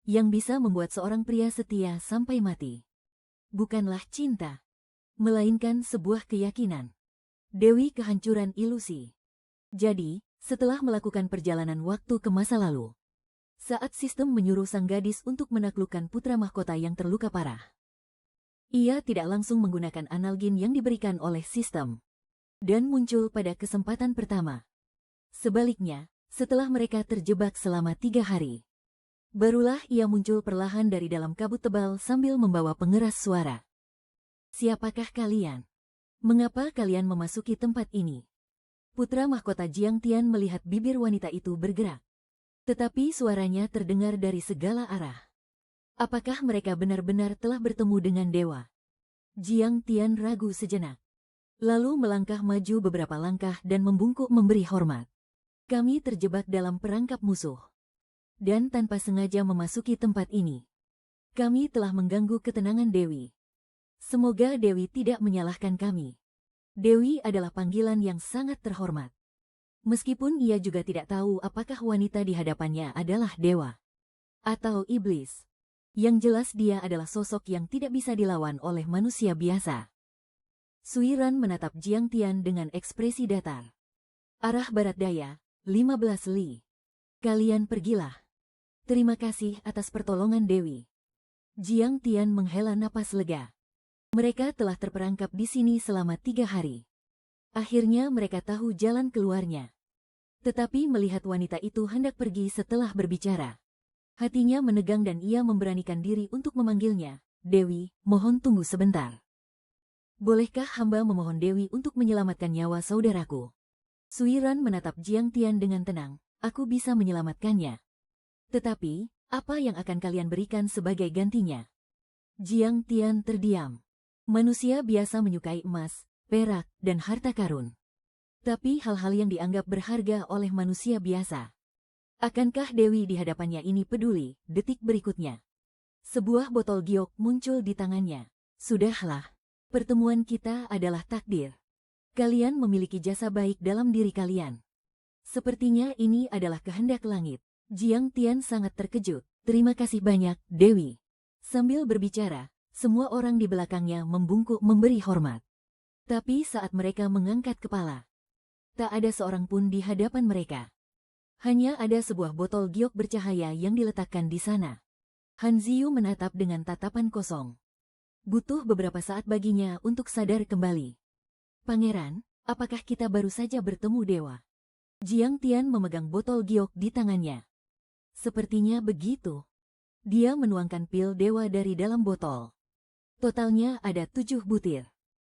yang bisa membuat seorang pria setia sampai mati. Bukanlah cinta, melainkan sebuah keyakinan. Dewi kehancuran ilusi. Jadi, setelah melakukan perjalanan waktu ke masa lalu, saat sistem menyuruh sang gadis untuk menaklukkan putra mahkota yang terluka parah, ia tidak langsung menggunakan analgin yang diberikan oleh sistem, dan muncul pada kesempatan pertama. Sebaliknya, setelah mereka terjebak selama 3 hari, barulah ia muncul perlahan dari dalam kabut tebal sambil membawa pengeras suara. Siapakah kalian? Mengapa kalian memasuki tempat ini? Putra mahkota Jiang Tian melihat bibir wanita itu bergerak. Tetapi suaranya terdengar dari segala arah. Apakah mereka benar-benar telah bertemu dengan dewa? Jiang Tian ragu sejenak. Lalu melangkah maju beberapa langkah dan membungkuk memberi hormat. Kami terjebak dalam perangkap musuh. Dan tanpa sengaja memasuki tempat ini, kami telah mengganggu ketenangan Dewi. Semoga Dewi tidak menyalahkan kami. Dewi adalah panggilan yang sangat terhormat. Meskipun ia juga tidak tahu apakah wanita di hadapannya adalah dewa atau iblis. Yang jelas dia adalah sosok yang tidak bisa dilawan oleh manusia biasa. Suiran menatap Jiang Tian dengan ekspresi datar. Arah barat daya, 15 li. Kalian pergilah. Terima kasih atas pertolongan Dewi. Jiang Tian menghela napas lega. Mereka telah terperangkap di sini selama 3 hari. Akhirnya mereka tahu jalan keluarnya. Tetapi melihat wanita itu hendak pergi setelah berbicara, hatinya menegang dan ia memberanikan diri untuk memanggilnya. Dewi, mohon tunggu sebentar. Bolehkah hamba memohon Dewi untuk menyelamatkan nyawa saudaraku? Suiran menatap Jiang Tian dengan tenang. Aku bisa menyelamatkannya. Tetapi, apa yang akan kalian berikan sebagai gantinya? Jiang Tian terdiam. Manusia biasa menyukai emas, perak, dan harta karun. Tapi hal-hal yang dianggap berharga oleh manusia biasa. Akankah Dewi di hadapannya ini peduli? Detik berikutnya, sebuah botol giok muncul di tangannya. Sudahlah, pertemuan kita adalah takdir. Kalian memiliki jasa baik dalam diri kalian. Sepertinya ini adalah kehendak langit. Jiang Tian sangat terkejut. Terima kasih banyak, Dewi. Sambil berbicara, semua orang di belakangnya membungkuk memberi hormat. Tapi saat mereka mengangkat kepala, tak ada seorang pun di hadapan mereka. Hanya ada sebuah botol giok bercahaya yang diletakkan di sana. Han Ziyu menatap dengan tatapan kosong. Butuh beberapa saat baginya untuk sadar kembali. Pangeran, apakah kita baru saja bertemu dewa? Jiang Tian memegang botol giok di tangannya. Sepertinya begitu. Dia menuangkan pil dewa dari dalam botol. Totalnya ada 7 butir.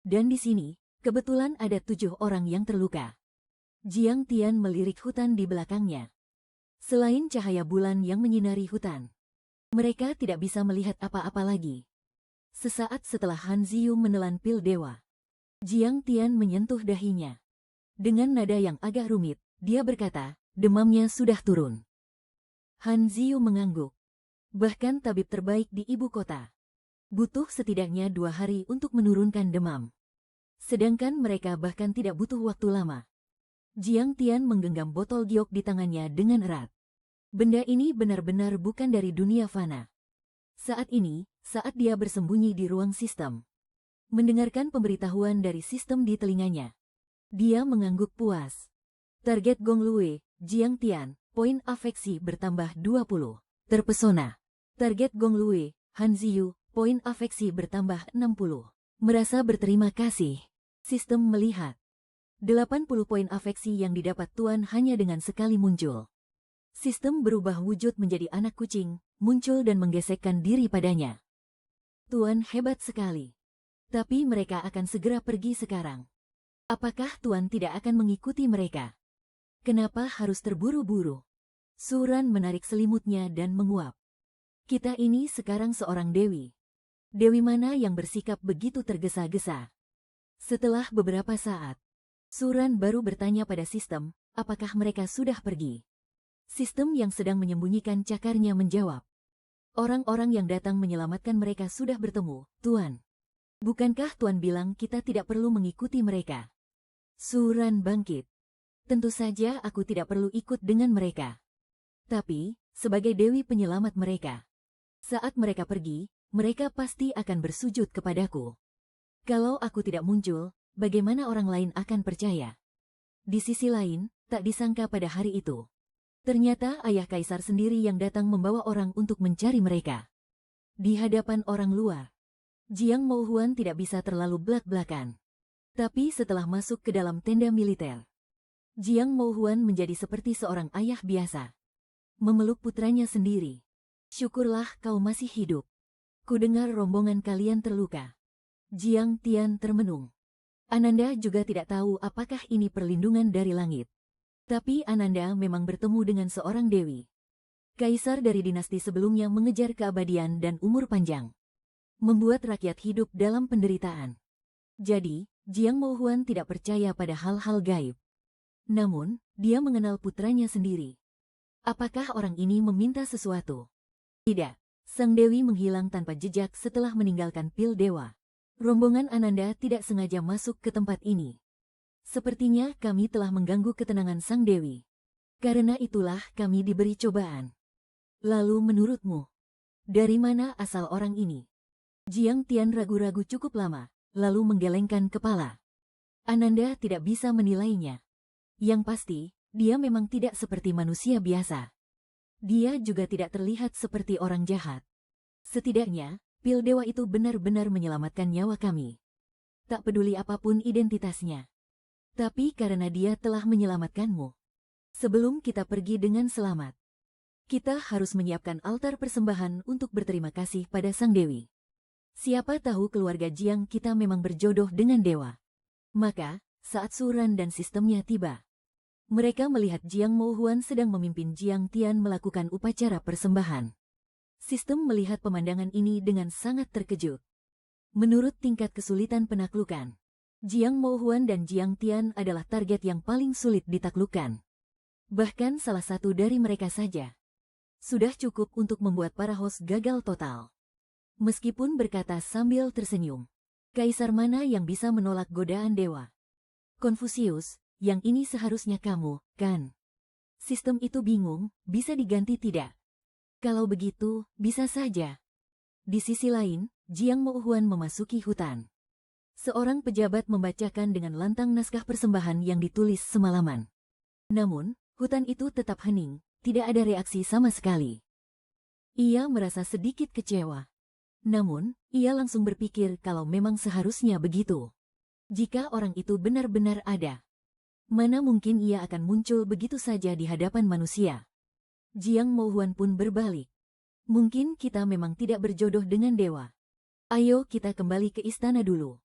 Dan di sini, kebetulan ada 7 orang yang terluka. Jiang Tian melirik hutan di belakangnya. Selain cahaya bulan yang menyinari hutan, mereka tidak bisa melihat apa-apa lagi. Sesaat setelah Han Ziyu menelan pil dewa, Jiang Tian menyentuh dahinya. Dengan nada yang agak rumit, dia berkata, demamnya sudah turun. Han Ziyu mengangguk. Bahkan tabib terbaik di ibu kota butuh setidaknya 2 hari untuk menurunkan demam. Sedangkan mereka bahkan tidak butuh waktu lama. Jiang Tian menggenggam botol giok di tangannya dengan erat. Benda ini benar-benar bukan dari dunia fana. Saat ini, saat dia bersembunyi di ruang sistem, mendengarkan pemberitahuan dari sistem di telinganya, dia mengangguk puas. Target Gong Lue, Jiang Tian, poin afeksi bertambah 20. Terpesona. Target Gong Lue, Han Ziyu, poin afeksi bertambah 60. Merasa berterima kasih. Sistem melihat 80 poin afeksi yang didapat Tuan hanya dengan sekali muncul. Sistem berubah wujud menjadi anak kucing, muncul dan menggesekkan diri padanya. Tuan hebat sekali. Tapi mereka akan segera pergi sekarang. Apakah Tuan tidak akan mengikuti mereka? Kenapa harus terburu-buru? Suran menarik selimutnya dan menguap. Kita ini sekarang seorang dewi. Dewi mana yang bersikap begitu tergesa-gesa? Setelah beberapa saat, Suran baru bertanya pada sistem, apakah mereka sudah pergi? Sistem yang sedang menyembunyikan cakarnya menjawab. Orang-orang yang datang menyelamatkan mereka sudah bertemu, Tuan. Bukankah Tuan bilang kita tidak perlu mengikuti mereka? Suran bangkit. Tentu saja aku tidak perlu ikut dengan mereka. Tapi, sebagai dewi penyelamat mereka, Saat mereka pergi, mereka pasti akan bersujud kepadaku. Kalau aku tidak muncul, bagaimana orang lain akan percaya? Di sisi lain, tak disangka pada hari itu, ternyata ayah kaisar sendiri yang datang membawa orang untuk mencari mereka. Di hadapan orang luar, Jiang Mouhuan tidak bisa terlalu belak-belakan. Tapi setelah masuk ke dalam tenda militer, Jiang Mouhuan menjadi seperti seorang ayah biasa. Memeluk putranya sendiri. Syukurlah kau masih hidup. Kudengar rombongan kalian terluka. Jiang Tian termenung. Ananda juga tidak tahu apakah ini perlindungan dari langit. Tapi Ananda memang bertemu dengan seorang dewi. Kaisar dari dinasti sebelumnya mengejar keabadian dan umur panjang, membuat rakyat hidup dalam penderitaan. Jadi, Jiang Mouhuan tidak percaya pada hal-hal gaib. Namun, dia mengenal putranya sendiri. Apakah orang ini meminta sesuatu? Tidak. Sang Dewi menghilang tanpa jejak setelah meninggalkan pil dewa. Rombongan Ananda tidak sengaja masuk ke tempat ini. Sepertinya kami telah mengganggu ketenangan Sang Dewi. Karena itulah kami diberi cobaan. Lalu menurutmu, dari mana asal orang ini? Jiang Tian ragu-ragu cukup lama, lalu menggelengkan kepala. Ananda tidak bisa menilainya. Yang pasti, dia memang tidak seperti manusia biasa. Dia juga tidak terlihat seperti orang jahat. Setidaknya, pil dewa itu benar-benar menyelamatkan nyawa kami. Tak peduli apapun identitasnya. Tapi karena dia telah menyelamatkanmu. Sebelum kita pergi dengan selamat, kita harus menyiapkan altar persembahan untuk berterima kasih pada Sang Dewi. Siapa tahu keluarga Jiang kita memang berjodoh dengan dewa. Maka, saat Suran dan sistemnya tiba, mereka melihat Jiang Mouhuan sedang memimpin Jiang Tian melakukan upacara persembahan. Sistem melihat pemandangan ini dengan sangat terkejut. Menurut tingkat kesulitan penaklukan, Jiang Mouhuan dan Jiang Tian adalah target yang paling sulit ditaklukkan. Bahkan salah satu dari mereka saja sudah cukup untuk membuat para host gagal total. Meskipun berkata sambil tersenyum, kaisar mana yang bisa menolak godaan dewa? Konfusius, yang ini seharusnya kamu, kan? Sistem itu bingung, bisa diganti tidak? Kalau begitu, bisa saja. Di sisi lain, Jiang Mouhuan memasuki hutan. Seorang pejabat membacakan dengan lantang naskah persembahan yang ditulis semalaman. Namun, hutan itu tetap hening, tidak ada reaksi sama sekali. Ia merasa sedikit kecewa. Namun, ia langsung berpikir kalau memang seharusnya begitu. Jika orang itu benar-benar ada, mana mungkin ia akan muncul begitu saja di hadapan manusia? Jiang Mouhuan pun berbalik. Mungkin kita memang tidak berjodoh dengan dewa. Ayo kita kembali ke istana dulu.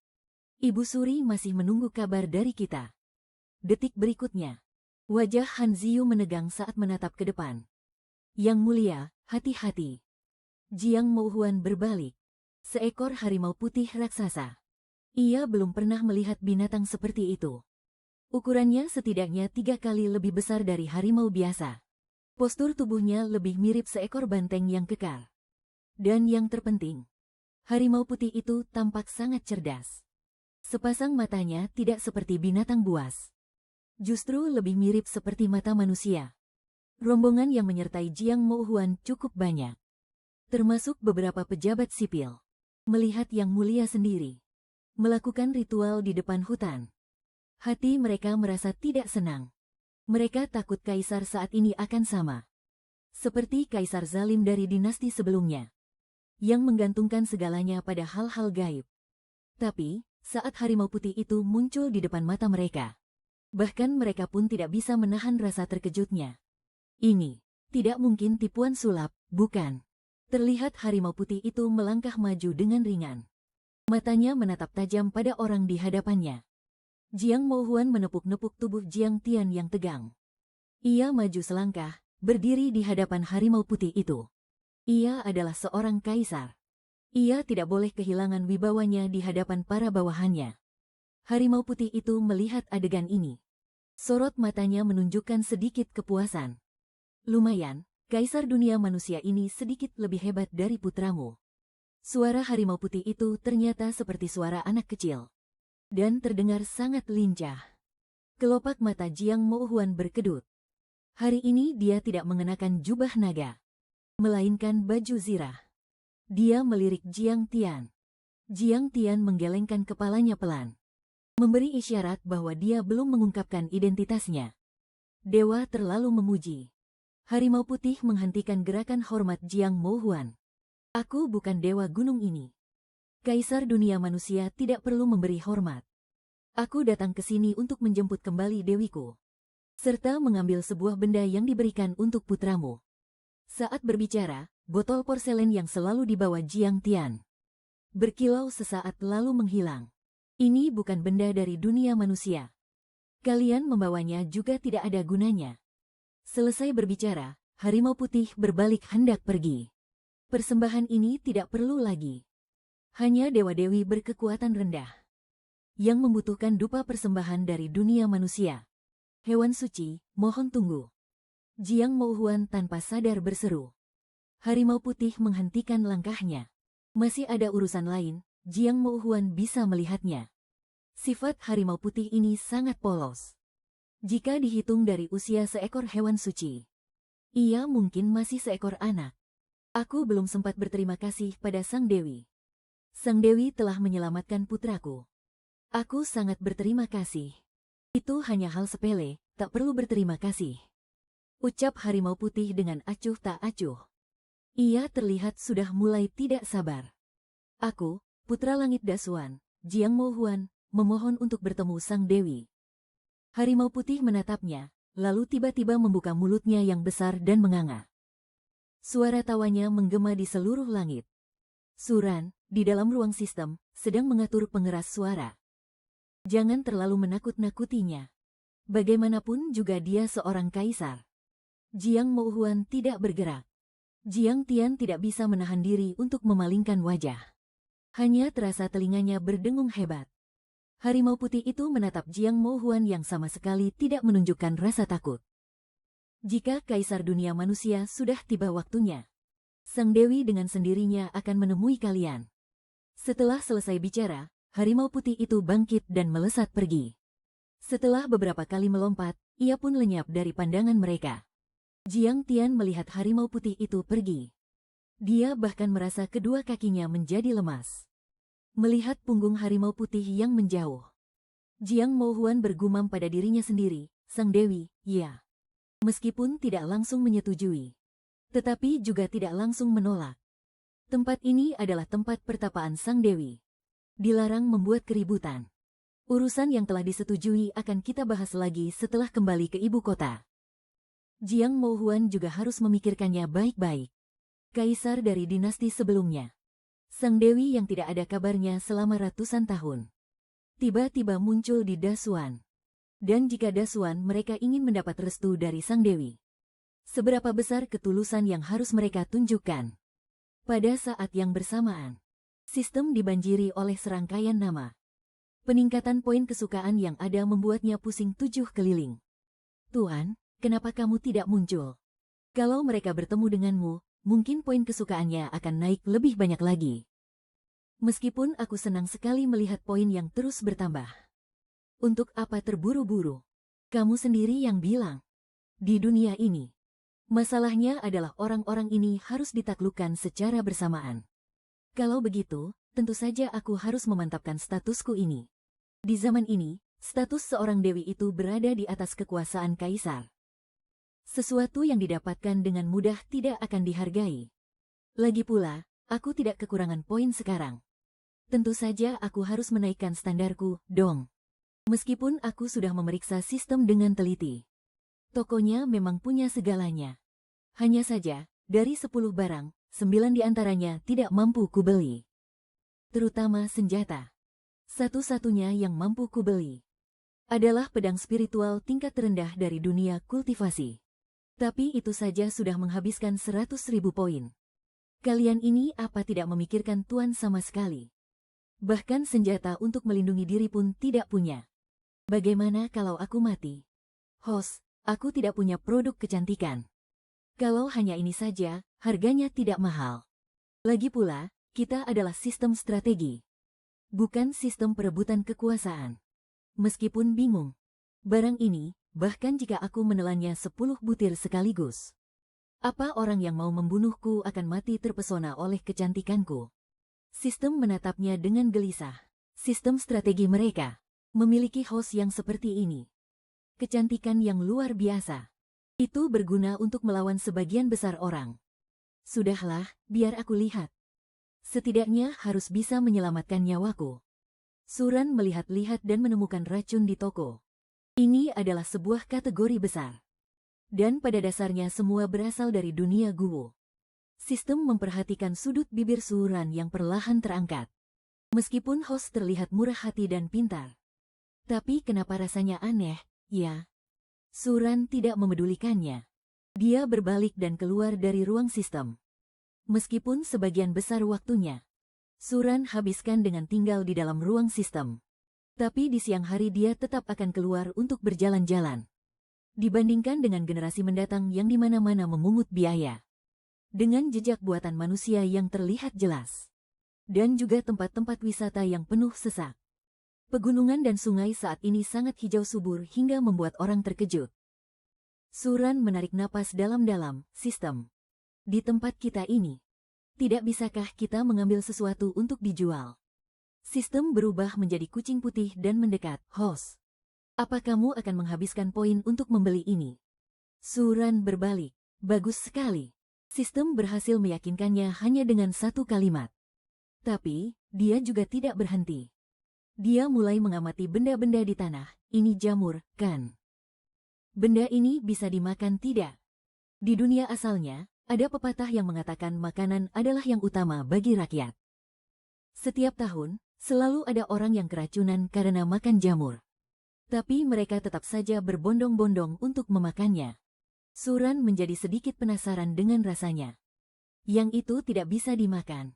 Ibu Suri masih menunggu kabar dari kita. Detik berikutnya, wajah Han Ziyu menegang saat menatap ke depan. Yang mulia, hati-hati. Jiang Mouhuan berbalik. Seekor harimau putih raksasa. Ia belum pernah melihat binatang seperti itu. Ukurannya setidaknya 3 kali lebih besar dari harimau biasa. Postur tubuhnya lebih mirip seekor banteng yang kekar. Dan yang terpenting, harimau putih itu tampak sangat cerdas. Sepasang matanya tidak seperti binatang buas. Justru lebih mirip seperti mata manusia. Rombongan yang menyertai Jiang Mouhuan cukup banyak. Termasuk beberapa pejabat sipil. Melihat yang mulia sendiri melakukan ritual di depan hutan. Hati mereka merasa tidak senang. Mereka takut kaisar saat ini akan sama seperti kaisar zalim dari dinasti sebelumnya, yang menggantungkan segalanya pada hal-hal gaib. Tapi, saat harimau putih itu muncul di depan mata mereka, bahkan mereka pun tidak bisa menahan rasa terkejutnya. Ini tidak mungkin tipuan sulap, bukan? Terlihat harimau putih itu melangkah maju dengan ringan. Matanya menatap tajam pada orang di hadapannya. Jiang Mouhuan menepuk-nepuk tubuh Jiang Tian yang tegang. Ia maju selangkah, berdiri di hadapan harimau putih itu. Ia adalah seorang kaisar. Ia tidak boleh kehilangan wibawanya di hadapan para bawahannya. Harimau putih itu melihat adegan ini. Sorot matanya menunjukkan sedikit kepuasan. Lumayan, kaisar dunia manusia ini sedikit lebih hebat dari putramu. Suara harimau putih itu ternyata seperti suara anak kecil. Dan terdengar sangat lincah. Kelopak mata Jiang Mouhuan berkedut. Hari ini dia tidak mengenakan jubah naga, melainkan baju zirah. Dia melirik Jiang Tian. Jiang Tian menggelengkan kepalanya pelan, memberi isyarat bahwa dia belum mengungkapkan identitasnya. Dewa terlalu memuji. Harimau putih menghentikan gerakan hormat Jiang Mohuan. Aku bukan dewa gunung ini. Kaisar dunia manusia tidak perlu memberi hormat. Aku datang ke sini untuk menjemput kembali dewiku, serta mengambil sebuah benda yang diberikan untuk putramu. Saat berbicara, botol porselen yang selalu dibawa Jiang Tian berkilau sesaat lalu menghilang. Ini bukan benda dari dunia manusia. Kalian membawanya juga tidak ada gunanya. Selesai berbicara, harimau putih berbalik hendak pergi. Persembahan ini tidak perlu lagi. Hanya dewa-dewi berkekuatan rendah yang membutuhkan dupa persembahan dari dunia manusia. Hewan suci, mohon tunggu. Jiang Mohuan tanpa sadar berseru. Harimau putih menghentikan langkahnya. Masih ada urusan lain, Jiang Mohuan bisa melihatnya. Sifat harimau putih ini sangat polos. Jika dihitung dari usia seekor hewan suci, ia mungkin masih seekor anak. Aku belum sempat berterima kasih pada Sang Dewi. Sang Dewi telah menyelamatkan putraku. Aku sangat berterima kasih. Itu hanya hal sepele, tak perlu berterima kasih. Ucap harimau putih dengan acuh tak acuh. Ia terlihat sudah mulai tidak sabar. Aku, putra langit Dasuan, Jiang Mohuan, memohon untuk bertemu Sang Dewi. Harimau putih menatapnya, lalu tiba-tiba membuka mulutnya yang besar dan menganga. Suara tawanya menggema di seluruh langit. Suran, di dalam ruang sistem, sedang mengatur pengeras suara. Jangan terlalu menakut-nakutinya. Bagaimanapun juga dia seorang kaisar. Jiang Mohuan tidak bergerak. Jiang Tian tidak bisa menahan diri untuk memalingkan wajah. Hanya terasa telinganya berdengung hebat. Harimau putih itu menatap Jiang Mohuan yang sama sekali tidak menunjukkan rasa takut. Jika kaisar dunia manusia sudah tiba waktunya, Sang Dewi dengan sendirinya akan menemui kalian. Setelah selesai bicara, harimau putih itu bangkit dan melesat pergi. Setelah beberapa kali melompat, ia pun lenyap dari pandangan mereka. Jiang Tian melihat harimau putih itu pergi. Dia bahkan merasa kedua kakinya menjadi lemas. Melihat punggung harimau putih yang menjauh, Jiang Mohuan bergumam pada dirinya sendiri, Sang Dewi, ya. Meskipun tidak langsung menyetujui, tetapi juga tidak langsung menolak. Tempat ini adalah tempat pertapaan Sang Dewi. Dilarang membuat keributan. Urusan yang telah disetujui akan kita bahas lagi setelah kembali ke ibu kota. Jiang Mohuan juga harus memikirkannya baik-baik. Kaisar dari dinasti sebelumnya. Sang Dewi yang tidak ada kabarnya selama ratusan tahun. Tiba-tiba muncul di Dasuan. Dan jika Dasuan mereka ingin mendapat restu dari Sang Dewi, seberapa besar ketulusan yang harus mereka tunjukkan? Pada saat yang bersamaan, sistem dibanjiri oleh serangkaian nama. Peningkatan poin kesukaan yang ada membuatnya pusing 7 keliling. Tuan, kenapa kamu tidak muncul? Kalau mereka bertemu denganmu, mungkin poin kesukaannya akan naik lebih banyak lagi. Meskipun aku senang sekali melihat poin yang terus bertambah. Untuk apa terburu-buru? Kamu sendiri yang bilang. Di dunia ini, masalahnya adalah orang-orang ini harus ditaklukkan secara bersamaan. Kalau begitu, tentu saja aku harus memantapkan statusku ini. Di zaman ini, status seorang dewi itu berada di atas kekuasaan kaisar. Sesuatu yang didapatkan dengan mudah tidak akan dihargai. Lagi pula, aku tidak kekurangan poin sekarang. Tentu saja aku harus menaikkan standarku, dong. Meskipun aku sudah memeriksa sistem dengan teliti. Tokonya memang punya segalanya. Hanya saja, dari 10 barang, 9 diantaranya tidak mampu kubeli. Terutama senjata. Satu-satunya yang mampu kubeli adalah pedang spiritual tingkat terendah dari dunia kultivasi. Tapi itu saja sudah menghabiskan 100.000 poin. Kalian ini apa tidak memikirkan tuan sama sekali? Bahkan senjata untuk melindungi diri pun tidak punya. Bagaimana kalau aku mati? Hos, aku tidak punya produk kecantikan. Kalau hanya ini saja, harganya tidak mahal. Lagi pula, kita adalah sistem strategi, bukan sistem perebutan kekuasaan. Meskipun bingung, barang ini, bahkan jika aku menelannya 10 butir sekaligus, Apa orang yang mau membunuhku akan mati terpesona oleh kecantikanku? Sistem menatapnya dengan gelisah. Sistem strategi mereka memiliki host yang seperti ini. Kecantikan yang luar biasa. Itu berguna untuk melawan sebagian besar orang. Sudahlah, biar aku lihat. Setidaknya harus bisa menyelamatkan nyawaku. Suran melihat-lihat dan menemukan racun di toko. Ini adalah sebuah kategori besar. Dan pada dasarnya semua berasal dari dunia guwu. Sistem memperhatikan sudut bibir Suran yang perlahan terangkat. Meskipun host terlihat murah hati dan pintar. Tapi kenapa rasanya aneh, ya? Suran tidak memedulikannya. Dia berbalik dan keluar dari ruang sistem. Meskipun sebagian besar waktunya, Suran habiskan dengan tinggal di dalam ruang sistem. Tapi di siang hari dia tetap akan keluar untuk berjalan-jalan. Dibandingkan dengan generasi mendatang yang di mana-mana memungut biaya. Dengan jejak buatan manusia yang terlihat jelas. Dan juga tempat-tempat wisata yang penuh sesak. Pegunungan dan sungai saat ini sangat hijau subur hingga membuat orang terkejut. Suran menarik napas dalam-dalam, sistem. Di tempat kita ini, tidak bisakah kita mengambil sesuatu untuk dijual? Sistem berubah menjadi kucing putih dan mendekat, host. Apa kamu akan menghabiskan poin untuk membeli ini? Suran berbalik. Bagus sekali. Sistem berhasil meyakinkannya hanya dengan satu kalimat. Tapi, dia juga tidak berhenti. Dia mulai mengamati benda-benda di tanah. Ini jamur, kan? Benda ini bisa dimakan tidak? Di dunia asalnya, ada pepatah yang mengatakan makanan adalah yang utama bagi rakyat. Setiap tahun, selalu ada orang yang keracunan karena makan jamur. Tapi mereka tetap saja berbondong-bondong untuk memakannya. Suran menjadi sedikit penasaran dengan rasanya. Yang itu tidak bisa dimakan.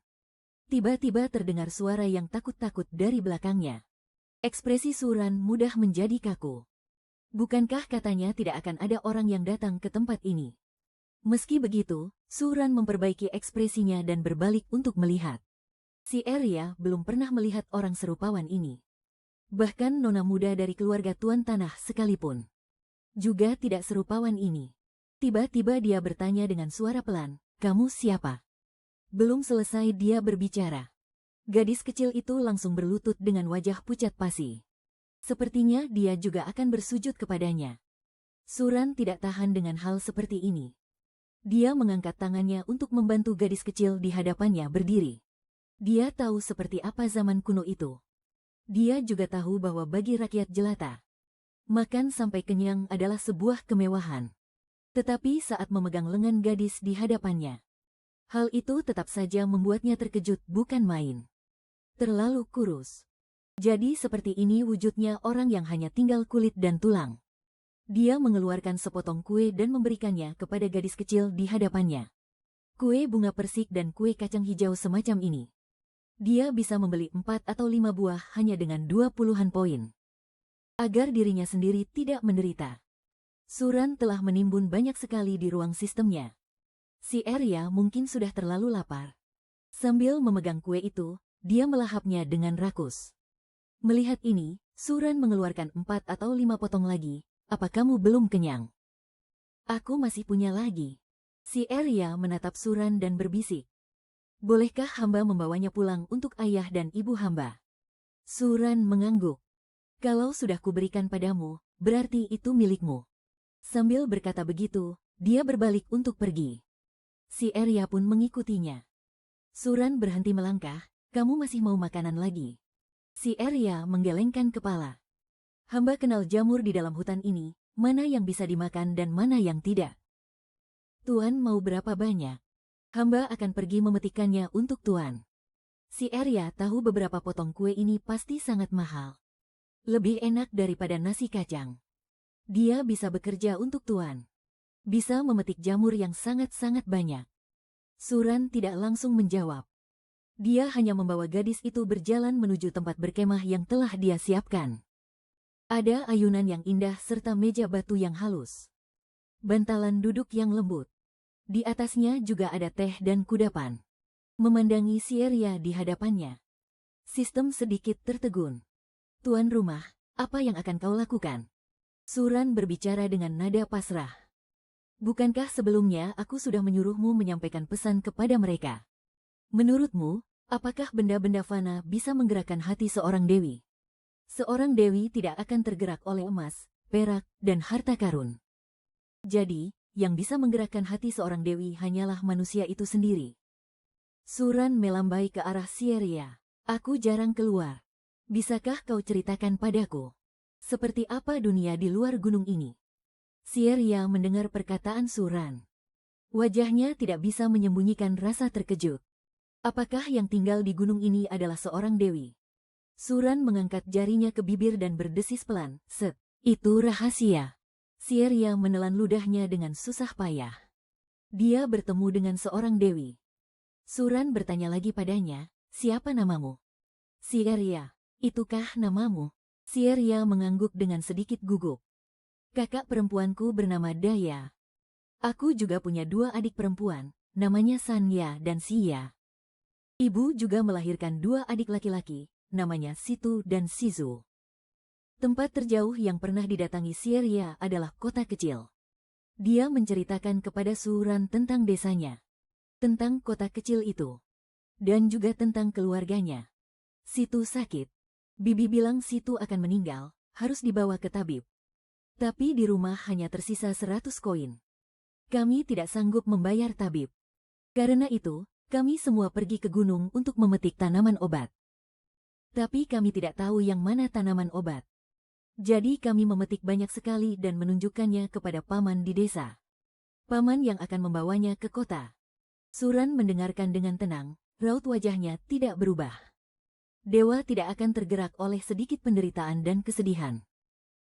Tiba-tiba terdengar suara yang takut-takut dari belakangnya. Ekspresi Suran mudah menjadi kaku. Bukankah katanya tidak akan ada orang yang datang ke tempat ini? Meski begitu, Suran memperbaiki ekspresinya dan berbalik untuk melihat. Si Arya belum pernah melihat orang serupawan ini. Bahkan nona muda dari keluarga Tuan Tanah sekalipun. Juga tidak serupawan ini. Tiba-tiba dia bertanya dengan suara pelan, "Kamu siapa?" Belum selesai dia berbicara. Gadis kecil itu langsung berlutut dengan wajah pucat pasi. Sepertinya dia juga akan bersujud kepadanya. Suran tidak tahan dengan hal seperti ini. Dia mengangkat tangannya untuk membantu gadis kecil di hadapannya berdiri. Dia tahu seperti apa zaman kuno itu. Dia juga tahu bahwa bagi rakyat jelata, makan sampai kenyang adalah sebuah kemewahan. Tetapi saat memegang lengan gadis di hadapannya, hal itu tetap saja membuatnya terkejut bukan main. Terlalu kurus. Jadi seperti ini wujudnya orang yang hanya tinggal kulit dan tulang. Dia mengeluarkan sepotong kue dan memberikannya kepada gadis kecil di hadapannya. Kue bunga persik dan kue kacang hijau semacam ini. Dia bisa membeli 4 atau 5 buah hanya dengan 20-an poin. Agar dirinya sendiri tidak menderita. Suran telah menimbun banyak sekali di ruang sistemnya. Si Arya mungkin sudah terlalu lapar. Sambil memegang kue itu, dia melahapnya dengan rakus. Melihat ini, Suran mengeluarkan 4 atau 5 potong lagi. Apa kamu belum kenyang? Aku masih punya lagi. Si Arya menatap Suran dan berbisik. Bolehkah hamba membawanya pulang untuk ayah dan ibu hamba? Suran mengangguk. Kalau sudah kuberikan padamu, berarti itu milikmu. Sambil berkata begitu, dia berbalik untuk pergi. Si Arya pun mengikutinya. Suran berhenti melangkah, kamu masih mau makanan lagi? Si Arya menggelengkan kepala. Hamba kenal jamur di dalam hutan ini, mana yang bisa dimakan dan mana yang tidak. Tuan mau berapa banyak? Hamba akan pergi memetikkannya untuk Tuan. Si Arya tahu beberapa potong kue ini pasti sangat mahal. Lebih enak daripada nasi kacang. Dia bisa bekerja untuk Tuan. Bisa memetik jamur yang sangat-sangat banyak. Suran tidak langsung menjawab. Dia hanya membawa gadis itu berjalan menuju tempat berkemah yang telah dia siapkan. Ada ayunan yang indah serta meja batu yang halus. Bantalan duduk yang lembut. Di atasnya juga ada teh dan kudapan. Memandangi si Arya di hadapannya. Sistem sedikit tertegun. Tuan rumah, apa yang akan kau lakukan? Suran berbicara dengan nada pasrah. Bukankah sebelumnya aku sudah menyuruhmu menyampaikan pesan kepada mereka? Menurutmu, apakah benda-benda fana bisa menggerakkan hati seorang dewi? Seorang dewi tidak akan tergerak oleh emas, perak, dan harta karun. Jadi, yang bisa menggerakkan hati seorang dewi hanyalah manusia itu sendiri. Suran melambai ke arah Sieria. Aku jarang keluar. Bisakah kau ceritakan padaku? Seperti apa dunia di luar gunung ini? Sieria mendengar perkataan Suran. Wajahnya tidak bisa menyembunyikan rasa terkejut. Apakah yang tinggal di gunung ini adalah seorang dewi? Suran mengangkat jarinya ke bibir dan berdesis pelan. Set, itu rahasia. Sieria menelan ludahnya dengan susah payah. Dia bertemu dengan seorang dewi. Suran bertanya lagi padanya, siapa namamu? Sieria, itukah namamu? Sieria mengangguk dengan sedikit gugup. Kakak perempuanku bernama Daya. Aku juga punya 2 adik perempuan, namanya Sanya dan Sia. Ibu juga melahirkan 2 adik laki-laki, namanya Situ dan Sizu. Tempat terjauh yang pernah didatangi Sieria adalah kota kecil. Dia menceritakan kepada Suran tentang desanya, tentang kota kecil itu, dan juga tentang keluarganya. Situ sakit. Bibi bilang Situ akan meninggal, harus dibawa ke tabib. Tapi di rumah hanya tersisa 100 koin. Kami tidak sanggup membayar tabib. Karena itu, kami semua pergi ke gunung untuk memetik tanaman obat. Tapi kami tidak tahu yang mana tanaman obat. Jadi kami memetik banyak sekali dan menunjukkannya kepada paman di desa. Paman yang akan membawanya ke kota. Suran mendengarkan dengan tenang, raut wajahnya tidak berubah. Dewa tidak akan tergerak oleh sedikit penderitaan dan kesedihan.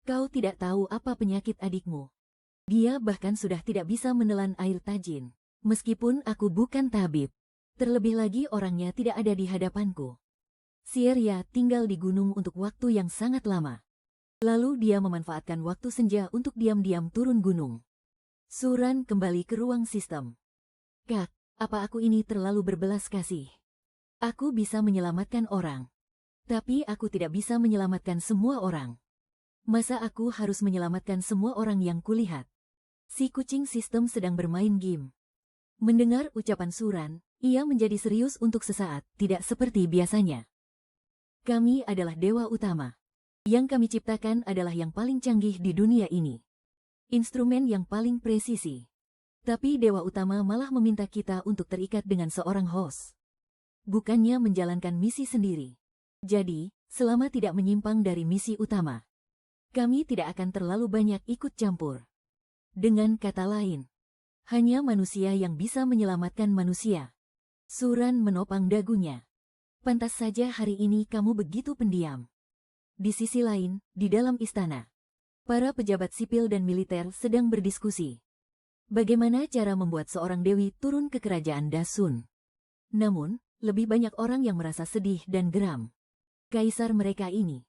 Kau tidak tahu apa penyakit adikmu. Dia bahkan sudah tidak bisa menelan air tajin. Meskipun aku bukan tabib. Terlebih lagi orangnya tidak ada di hadapanku. Sieria tinggal di gunung untuk waktu yang sangat lama. Lalu dia memanfaatkan waktu senja untuk diam-diam turun gunung. Suran kembali ke ruang sistem. Kak, apa aku ini terlalu berbelas kasih? Aku bisa menyelamatkan orang. Tapi aku tidak bisa menyelamatkan semua orang. Masa aku harus menyelamatkan semua orang yang kulihat? Si kucing sistem sedang bermain game. Mendengar ucapan Suran, ia menjadi serius untuk sesaat, tidak seperti biasanya. Kami adalah dewa utama. Yang kami ciptakan adalah yang paling canggih di dunia ini. Instrumen yang paling presisi. Tapi dewa utama malah meminta kita untuk terikat dengan seorang host. Bukannya menjalankan misi sendiri. Jadi, selama tidak menyimpang dari misi utama, kami tidak akan terlalu banyak ikut campur. Dengan kata lain, hanya manusia yang bisa menyelamatkan manusia. Suran menopang dagunya. Pantas saja hari ini kamu begitu pendiam. Di sisi lain, di dalam istana, para pejabat sipil dan militer sedang berdiskusi. Bagaimana cara membuat seorang dewi turun ke kerajaan Dasun? Namun, lebih banyak orang yang merasa sedih dan geram. Kaisar mereka ini,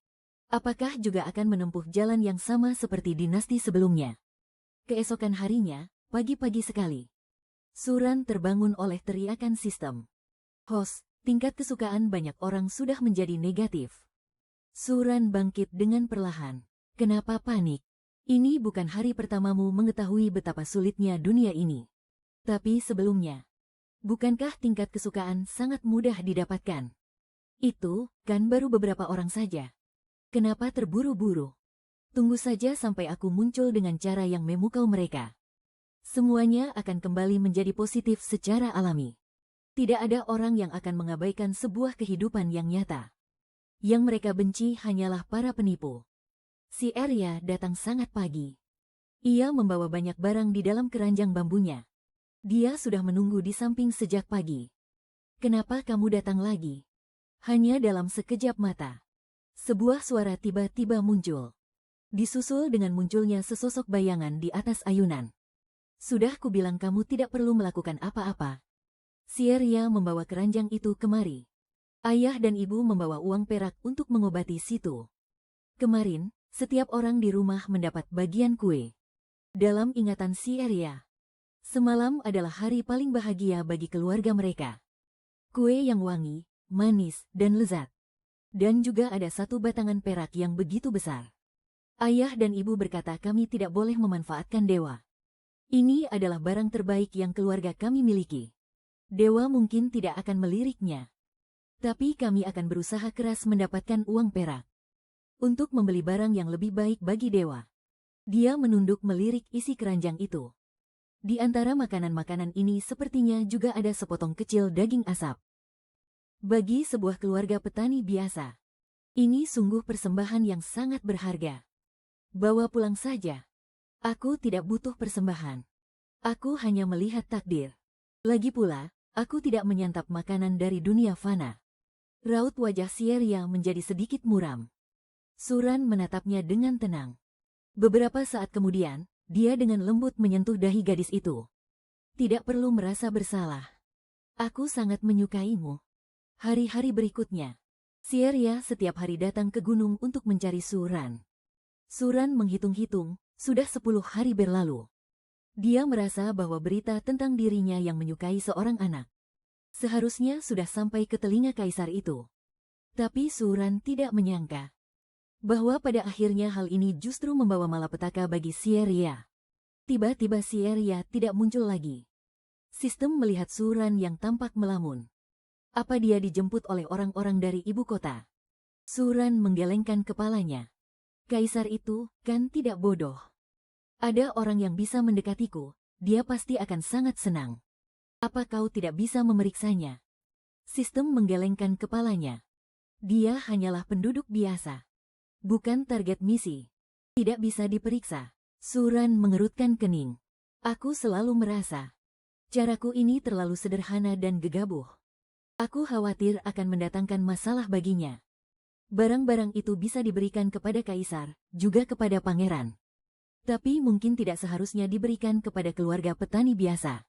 apakah juga akan menempuh jalan yang sama seperti dinasti sebelumnya? Keesokan harinya, pagi-pagi sekali, Suran terbangun oleh teriakan sistem. Host, tingkat kesukaan banyak orang sudah menjadi negatif. Suran bangkit dengan perlahan. Kenapa panik? Ini bukan hari pertamamu mengetahui betapa sulitnya dunia ini. Tapi sebelumnya, bukankah tingkat kesukaan sangat mudah didapatkan? Itu, kan baru beberapa orang saja. Kenapa terburu-buru? Tunggu saja sampai aku muncul dengan cara yang memukau mereka. Semuanya akan kembali menjadi positif secara alami. Tidak ada orang yang akan mengabaikan sebuah kehidupan yang nyata. Yang mereka benci hanyalah para penipu. Si Arya datang sangat pagi. Ia membawa banyak barang di dalam keranjang bambunya. Dia sudah menunggu di samping sejak pagi. Kenapa kamu datang lagi? Hanya dalam sekejap mata, sebuah suara tiba-tiba muncul. Disusul dengan munculnya sesosok bayangan di atas ayunan. Sudah kubilang kamu tidak perlu melakukan apa-apa. Sieria membawa keranjang itu kemari. Ayah dan ibu membawa uang perak untuk mengobati Situ. Kemarin, setiap orang di rumah mendapat bagian kue. Dalam ingatan Sieria, semalam adalah hari paling bahagia bagi keluarga mereka. Kue yang wangi, manis, dan lezat. Dan juga ada satu batangan perak yang begitu besar. Ayah dan ibu berkata kami tidak boleh memanfaatkan dewa. Ini adalah barang terbaik yang keluarga kami miliki. Dewa mungkin tidak akan meliriknya. Tapi kami akan berusaha keras mendapatkan uang perak untuk membeli barang yang lebih baik bagi dewa. Dia menunduk melirik isi keranjang itu. Di antara makanan-makanan ini sepertinya juga ada sepotong kecil daging asap. Bagi sebuah keluarga petani biasa, ini sungguh persembahan yang sangat berharga. Bawa pulang saja. Aku tidak butuh persembahan. Aku hanya melihat takdir. Lagi pula, aku tidak menyantap makanan dari dunia fana. Raut wajah Sieria menjadi sedikit muram. Suran menatapnya dengan tenang. Beberapa saat kemudian, dia dengan lembut menyentuh dahi gadis itu. Tidak perlu merasa bersalah. Aku sangat menyukaimu. Hari-hari berikutnya, Sieria setiap hari datang ke gunung untuk mencari Suran. Suran menghitung-hitung, sudah 10 hari berlalu. Dia merasa bahwa berita tentang dirinya yang menyukai seorang anak seharusnya sudah sampai ke telinga kaisar itu. Tapi Suran tidak menyangka bahwa pada akhirnya hal ini justru membawa malapetaka bagi Sieria. Tiba-tiba Sieria tidak muncul lagi. Sistem melihat Suran yang tampak melamun. Apa dia dijemput oleh orang-orang dari ibu kota? Suran menggelengkan kepalanya. Kaisar itu kan tidak bodoh. Ada orang yang bisa mendekatiku, dia pasti akan sangat senang. Apa kau tidak bisa memeriksanya? Sistem menggelengkan kepalanya. Dia hanyalah penduduk biasa, bukan target misi. Tidak bisa diperiksa. Suran mengerutkan kening. Aku selalu merasa caraku ini terlalu sederhana dan gegabah. Aku khawatir akan mendatangkan masalah baginya. Barang-barang itu bisa diberikan kepada kaisar, juga kepada pangeran. Tapi mungkin tidak seharusnya diberikan kepada keluarga petani biasa.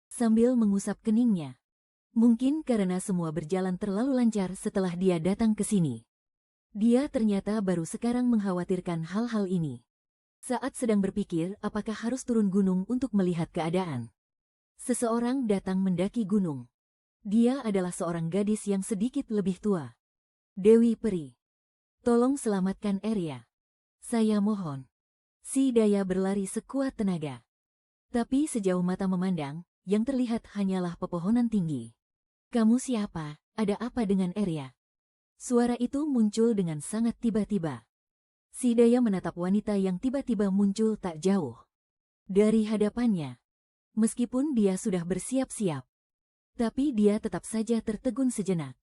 Sambil mengusap keningnya. Mungkin karena semua berjalan terlalu lancar setelah dia datang ke sini. Dia ternyata baru sekarang mengkhawatirkan hal-hal ini. Saat sedang berpikir apakah harus turun gunung untuk melihat keadaan, seseorang datang mendaki gunung. Dia adalah seorang gadis yang sedikit lebih tua. Dewi Peri. Tolong selamatkan Arya. Saya mohon. Si Daya berlari sekuat tenaga. Tapi sejauh mata memandang, yang terlihat hanyalah pepohonan tinggi. Kamu siapa? Ada apa dengan Arya? Suara itu muncul dengan sangat tiba-tiba. Si Daya menatap wanita yang tiba-tiba muncul tak jauh dari hadapannya. Meskipun dia sudah bersiap-siap, tapi dia tetap saja tertegun sejenak.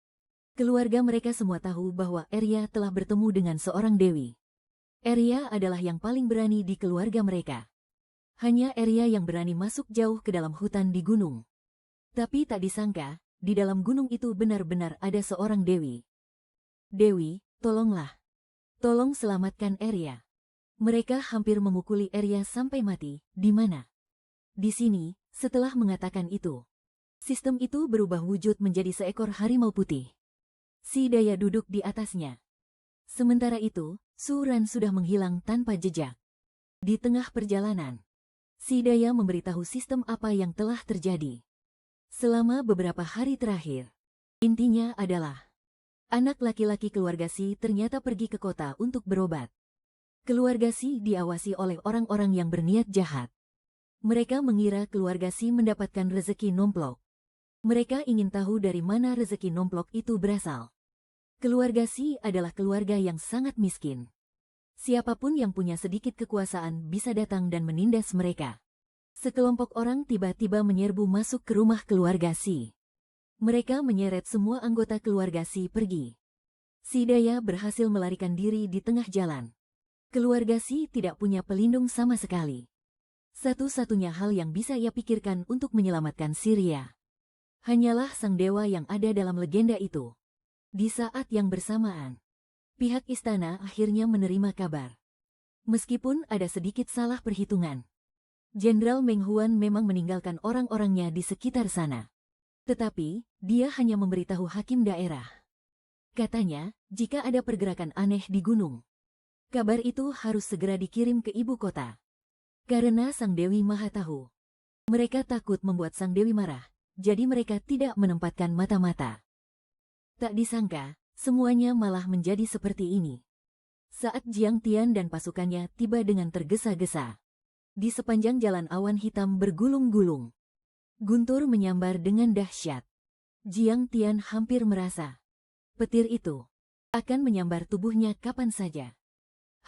Keluarga mereka semua tahu bahwa Arya telah bertemu dengan seorang dewi. Arya adalah yang paling berani di keluarga mereka. Hanya Arya yang berani masuk jauh ke dalam hutan di gunung. Tapi tak disangka, di dalam gunung itu benar-benar ada seorang dewi. Dewi, tolonglah. Tolong selamatkan Arya. Mereka hampir memukuli Arya sampai mati. Di mana? Di sini. Setelah mengatakan itu, sistem itu berubah wujud menjadi seekor harimau putih. Si Daya duduk di atasnya. Sementara itu, Suran sudah menghilang tanpa jejak. Di tengah perjalanan, Si Daya memberitahu sistem apa yang telah terjadi selama beberapa hari terakhir. Intinya adalah, anak laki-laki keluarga Si ternyata pergi ke kota untuk berobat. Keluarga Si diawasi oleh orang-orang yang berniat jahat. Mereka mengira keluarga Si mendapatkan rezeki nomplok. Mereka ingin tahu dari mana rezeki nomplok itu berasal. Keluarga Si adalah keluarga yang sangat miskin. Siapapun yang punya sedikit kekuasaan bisa datang dan menindas mereka. Sekelompok orang tiba-tiba menyerbu masuk ke rumah keluarga Si. Mereka menyeret semua anggota keluarga Si pergi. Si Daya berhasil melarikan diri di tengah jalan. Keluarga Si tidak punya pelindung sama sekali. Satu-satunya hal yang bisa ia pikirkan untuk menyelamatkan Syria hanyalah sang dewa yang ada dalam legenda itu. Di saat yang bersamaan, pihak istana akhirnya menerima kabar. Meskipun ada sedikit salah perhitungan, Jenderal Meng Huan memang meninggalkan orang-orangnya di sekitar sana. Tetapi, dia hanya memberitahu hakim daerah. Katanya, jika ada pergerakan aneh di gunung, kabar itu harus segera dikirim ke ibu kota. Karena Sang Dewi Maha Tahu. Mereka takut membuat Sang Dewi marah, jadi mereka tidak menempatkan mata-mata. Tak disangka, semuanya malah menjadi seperti ini. Saat Jiang Tian dan pasukannya tiba dengan tergesa-gesa, Di sepanjang jalan awan hitam bergulung-gulung. Guntur menyambar dengan dahsyat. Jiang Tian hampir merasa petir itu akan menyambar tubuhnya kapan saja.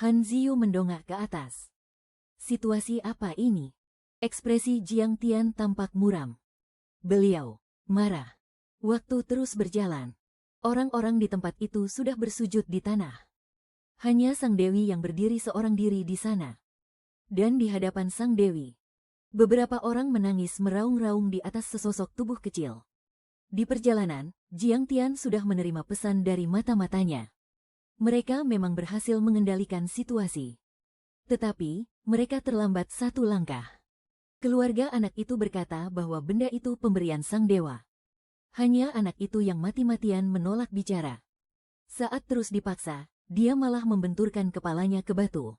Han Ziyu mendongak ke atas. Situasi apa ini? Ekspresi Jiang Tian tampak muram. Beliau marah. Waktu terus berjalan. Orang-orang di tempat itu sudah bersujud di tanah. Hanya Sang Dewi yang berdiri seorang diri di sana. Dan di hadapan Sang Dewi, beberapa orang menangis meraung-raung di atas sesosok tubuh kecil. Di perjalanan, Jiang Tian sudah menerima pesan dari mata-matanya. Mereka memang berhasil mengendalikan situasi. Tetapi, mereka terlambat satu langkah. Keluarga anak itu berkata bahwa benda itu pemberian Sang Dewa. Hanya anak itu yang mati-matian menolak bicara. Saat terus dipaksa, dia malah membenturkan kepalanya ke batu.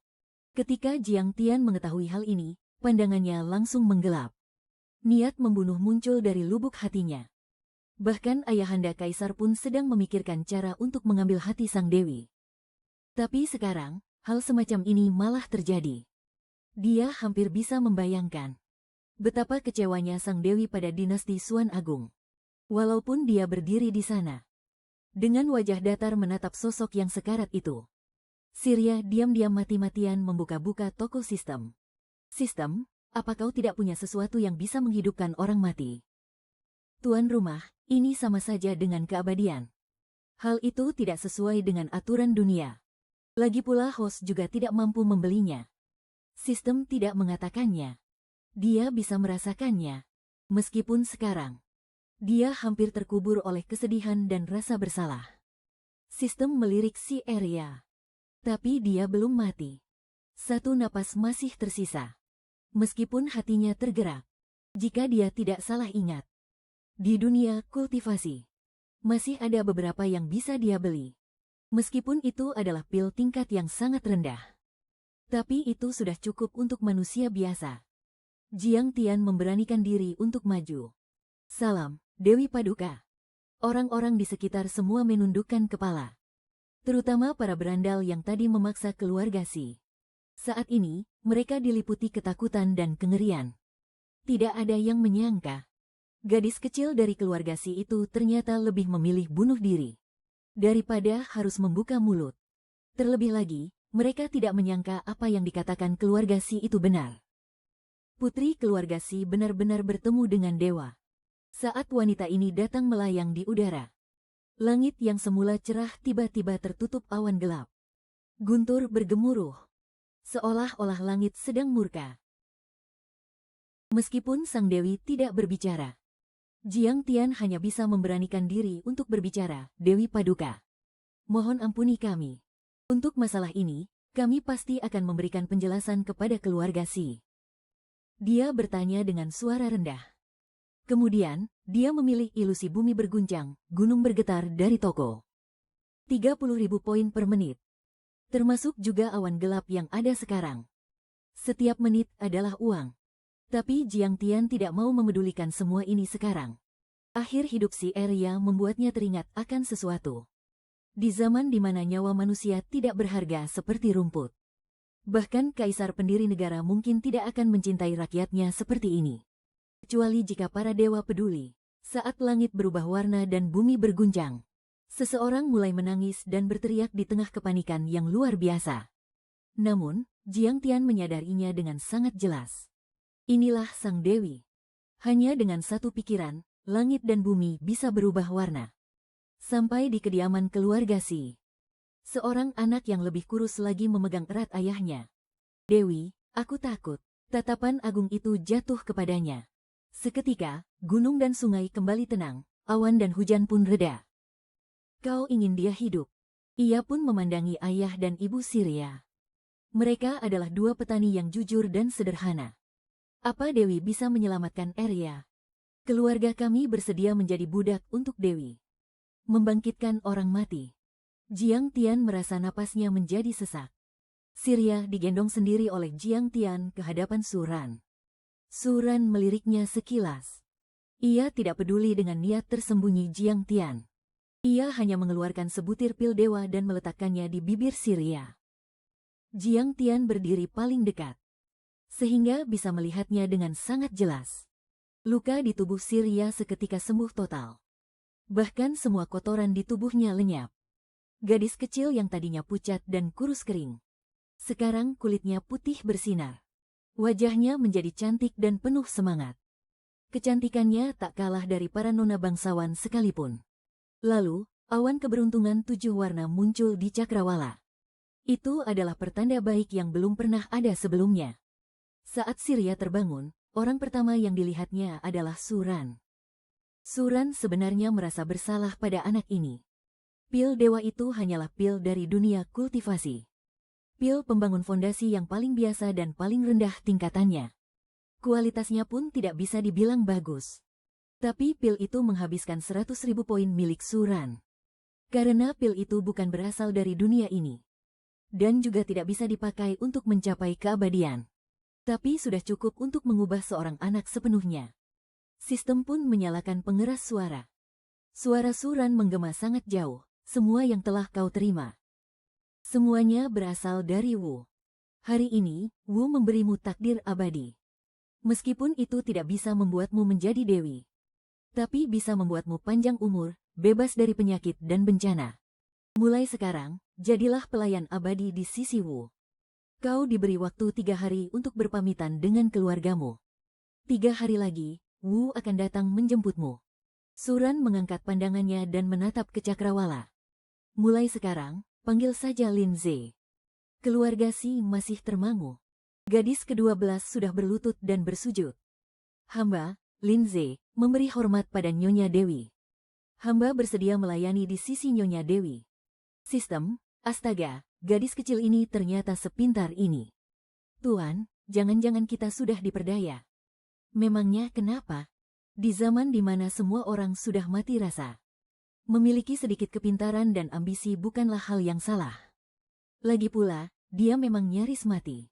Ketika Jiang Tian mengetahui hal ini, pandangannya langsung menggelap. Niat membunuh muncul dari lubuk hatinya. Bahkan ayahanda kaisar pun sedang memikirkan cara untuk mengambil hati Sang Dewi. Tapi sekarang, hal semacam ini malah terjadi. Dia hampir bisa membayangkan betapa kecewanya Sang Dewi pada dinasti Xuan Agung. Walaupun dia berdiri di sana, dengan wajah datar menatap sosok yang sekarat itu. Surya diam-diam mati-matian membuka-buka toko sistem. Sistem, apa kau tidak punya sesuatu yang bisa menghidupkan orang mati? Tuan rumah, ini sama saja dengan keabadian. Hal itu tidak sesuai dengan aturan dunia. Lagi pula host juga tidak mampu membelinya. Sistem tidak mengatakannya. Dia bisa merasakannya. Meskipun sekarang, dia hampir terkubur oleh kesedihan dan rasa bersalah. Sistem melirik si Arya. Tapi dia belum mati. Satu napas masih tersisa. Meskipun hatinya tergerak. Jika dia tidak salah ingat, di dunia kultivasi, masih ada beberapa yang bisa dia beli. Meskipun itu adalah pil tingkat yang sangat rendah. Tapi itu sudah cukup untuk manusia biasa. Jiang Tian memberanikan diri untuk maju. Salam, Dewi Paduka. Orang-orang di sekitar semua menundukkan kepala. Terutama para berandal yang tadi memaksa keluarga Si. Saat ini, mereka diliputi ketakutan dan kengerian. Tidak ada yang menyangka gadis kecil dari keluarga Si itu ternyata lebih memilih bunuh diri daripada harus membuka mulut. Terlebih lagi, mereka tidak menyangka apa yang dikatakan keluarga Si itu benar. Putri keluarga Si benar-benar bertemu dengan dewa. Saat wanita ini datang melayang di udara, langit yang semula cerah tiba-tiba tertutup awan gelap. Guntur bergemuruh, seolah-olah langit sedang murka. Meskipun Sang Dewi tidak berbicara, Jiang Tian hanya bisa memberanikan diri untuk berbicara. Dewi Paduka, mohon ampuni kami. Untuk masalah ini, kami pasti akan memberikan penjelasan kepada keluarga Si. Dia bertanya dengan suara rendah. Kemudian, dia memilih ilusi bumi berguncang, gunung bergetar dari toko. 30.000 poin per menit. Termasuk juga awan gelap yang ada sekarang. Setiap menit adalah uang. Tapi Jiang Tian tidak mau memedulikan semua ini sekarang. Akhir hidup si Arya membuatnya teringat akan sesuatu. Di zaman di mana nyawa manusia tidak berharga seperti rumput. Bahkan kaisar pendiri negara mungkin tidak akan mencintai rakyatnya seperti ini. Kecuali jika para dewa peduli. Saat langit berubah warna dan bumi berguncang, seseorang mulai menangis dan berteriak di tengah kepanikan yang luar biasa. Namun, Jiang Tian menyadarinya dengan sangat jelas. Inilah Sang Dewi. Hanya dengan satu pikiran, langit dan bumi bisa berubah warna. Sampai di kediaman keluarga Si. Seorang anak yang lebih kurus lagi memegang erat ayahnya. Dewi, aku takut. Tatapan agung itu jatuh kepadanya. Seketika, gunung dan sungai kembali tenang, awan dan hujan pun reda. Kau ingin dia hidup. Ia pun memandangi ayah dan ibu Surya. Mereka adalah dua petani yang jujur dan sederhana. Apa Dewi bisa menyelamatkan Arya? Keluarga kami bersedia menjadi budak untuk Dewi. Membangkitkan orang mati. Jiang Tian merasa napasnya menjadi sesak. Surya digendong sendiri oleh Jiang Tian ke hadapan Suran. Suran meliriknya sekilas. Ia tidak peduli dengan niat tersembunyi Jiang Tian. Ia hanya mengeluarkan sebutir pil dewa dan meletakkannya di bibir Surya. Jiang Tian berdiri paling dekat. sehingga bisa melihatnya dengan sangat jelas. Luka di tubuh Surya seketika sembuh total. Bahkan semua kotoran di tubuhnya lenyap. Gadis kecil yang tadinya pucat dan kurus kering. Sekarang kulitnya putih bersinar. Wajahnya menjadi cantik dan penuh semangat. Kecantikannya tak kalah dari para nona bangsawan sekalipun. Lalu, awan keberuntungan 7 warna muncul di cakrawala. Itu adalah pertanda baik yang belum pernah ada sebelumnya. Saat Surya terbangun, orang pertama yang dilihatnya adalah Suran. Suran sebenarnya merasa bersalah pada anak ini. Pil dewa itu hanyalah pil dari dunia kultivasi. Pil pembangun fondasi yang paling biasa dan paling rendah tingkatannya. Kualitasnya pun tidak bisa dibilang bagus. Tapi pil itu menghabiskan 100.000 poin milik Suran. Karena pil itu bukan berasal dari dunia ini. Dan juga tidak bisa dipakai untuk mencapai keabadian. Tapi sudah cukup untuk mengubah seorang anak sepenuhnya. Sistem pun menyalakan pengeras suara. Suara Suran menggema sangat jauh, semua yang telah kau terima. Semuanya berasal dari Wu. Hari ini, Wu memberimu takdir abadi. Meskipun itu tidak bisa membuatmu menjadi dewi. Tapi bisa membuatmu panjang umur, bebas dari penyakit dan bencana. Mulai sekarang, jadilah pelayan abadi di sisi Wu. Kau diberi waktu 3 hari untuk berpamitan dengan keluargamu. 3 hari lagi, Wu akan datang menjemputmu. Suran mengangkat pandangannya dan menatap ke cakrawala. Mulai sekarang, panggil saja Linze. Keluarga Si masih termangu. Gadis ke-12 sudah berlutut dan bersujud. Hamba, Linze, memberi hormat pada Nyonya Dewi. Hamba bersedia melayani di sisi Nyonya Dewi. Sistem, astaga, gadis kecil ini ternyata sepintar ini. Tuan, jangan-jangan kita sudah diperdaya. Memangnya kenapa? Di zaman di mana semua orang sudah mati rasa. Memiliki sedikit kepintaran dan ambisi bukanlah hal yang salah. Lagi pula, dia memang nyaris mati.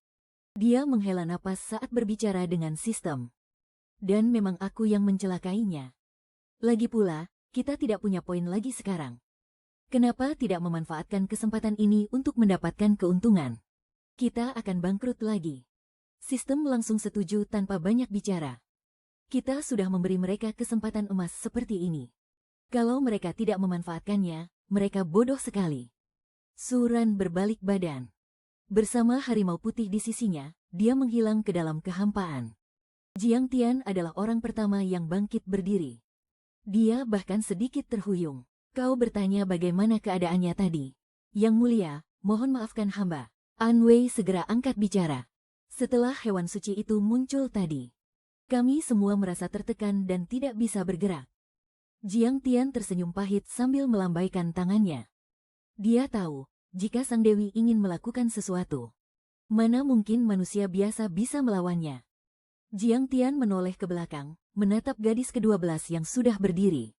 Dia menghela napas saat berbicara dengan sistem. Dan memang aku yang mencelakainya. Lagi pula, kita tidak punya poin lagi sekarang. Kenapa tidak memanfaatkan kesempatan ini untuk mendapatkan keuntungan? Kita akan bangkrut lagi. Sistem langsung setuju tanpa banyak bicara. Kita sudah memberi mereka kesempatan emas seperti ini. Kalau mereka tidak memanfaatkannya, mereka bodoh sekali. Suran berbalik badan. Bersama harimau putih di sisinya, dia menghilang ke dalam kehampaan. Jiang Tian adalah orang pertama yang bangkit berdiri. Dia bahkan sedikit terhuyung. Kau bertanya bagaimana keadaannya tadi. Yang mulia, mohon maafkan hamba. An Wei segera angkat bicara. Setelah hewan suci itu muncul tadi, kami semua merasa tertekan dan tidak bisa bergerak. Jiang Tian tersenyum pahit sambil melambaikan tangannya. Dia tahu, jika sang dewi ingin melakukan sesuatu, mana mungkin manusia biasa bisa melawannya. Jiang Tian menoleh ke belakang, menatap gadis ke-12 yang sudah berdiri.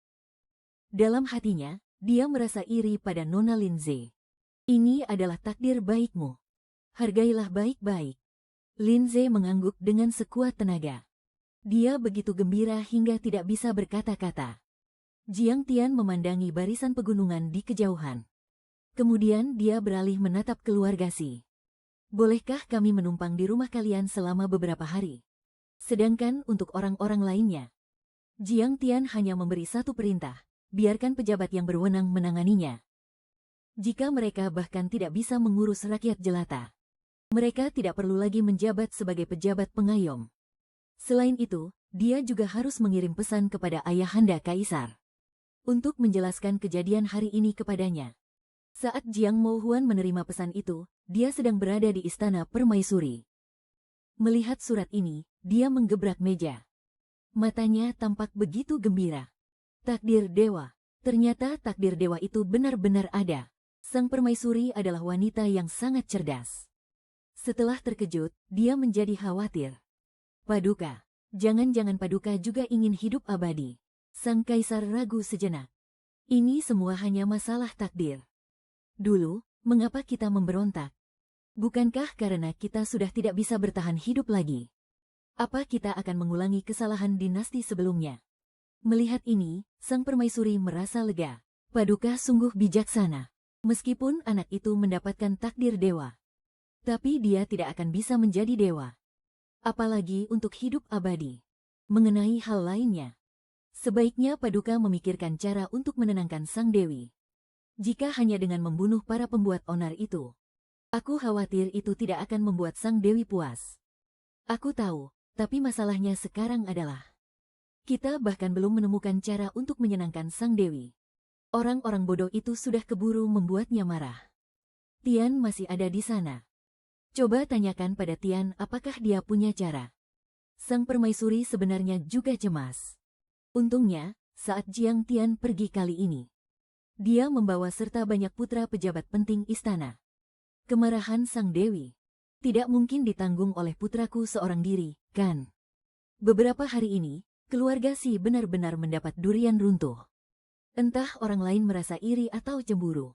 Dalam hatinya, dia merasa iri pada Nona Linze. Ini adalah takdir baikmu. Hargailah baik-baik. Linze mengangguk dengan sekuat tenaga. Dia begitu gembira hingga tidak bisa berkata-kata. Jiang Tian memandangi barisan pegunungan di kejauhan. Kemudian dia beralih menatap keluarga Si. Bolehkah kami menumpang di rumah kalian selama beberapa hari? Sedangkan untuk orang-orang lainnya, Jiang Tian hanya memberi satu perintah, biarkan pejabat yang berwenang menanganinya. Jika mereka bahkan tidak bisa mengurus rakyat jelata, mereka tidak perlu lagi menjabat sebagai pejabat pengayom. Selain itu, dia juga harus mengirim pesan kepada ayahanda kaisar untuk menjelaskan kejadian hari ini kepadanya. Saat Jiang Mohuan menerima pesan itu, dia sedang berada di istana permaisuri. Melihat surat ini, dia menggebrak meja. Matanya tampak begitu gembira. Takdir dewa. Ternyata takdir dewa itu benar-benar ada. Sang permaisuri adalah wanita yang sangat cerdas. Setelah terkejut, dia menjadi khawatir. Paduka. Jangan-jangan Paduka juga ingin hidup abadi. Sang kaisar ragu sejenak. Ini semua hanya masalah takdir. Dulu, mengapa kita memberontak? Bukankah karena kita sudah tidak bisa bertahan hidup lagi? Apa kita akan mengulangi kesalahan dinasti sebelumnya? Melihat ini, sang permaisuri merasa lega. Paduka sungguh bijaksana. Meskipun anak itu mendapatkan takdir dewa, tapi dia tidak akan bisa menjadi dewa. apalagi untuk hidup abadi. Mengenai hal lainnya, sebaiknya Paduka memikirkan cara untuk menenangkan Sang Dewi. Jika hanya dengan membunuh para pembuat onar itu, aku khawatir itu tidak akan membuat Sang Dewi puas. Aku tahu, tapi masalahnya sekarang adalah kita bahkan belum menemukan cara untuk menyenangkan Sang Dewi. Orang-orang bodoh itu sudah keburu membuatnya marah. Tian masih ada di sana. Coba tanyakan pada Tian apakah dia punya cara. Sang permaisuri sebenarnya juga cemas. Untungnya, saat Jiang Tian pergi kali ini, dia membawa serta banyak putra pejabat penting istana. Kemarahan Sang Dewi tidak mungkin ditanggung oleh putraku seorang diri, kan? Beberapa hari ini, keluarga Si benar-benar mendapat durian runtuh. Entah orang lain merasa iri atau cemburu.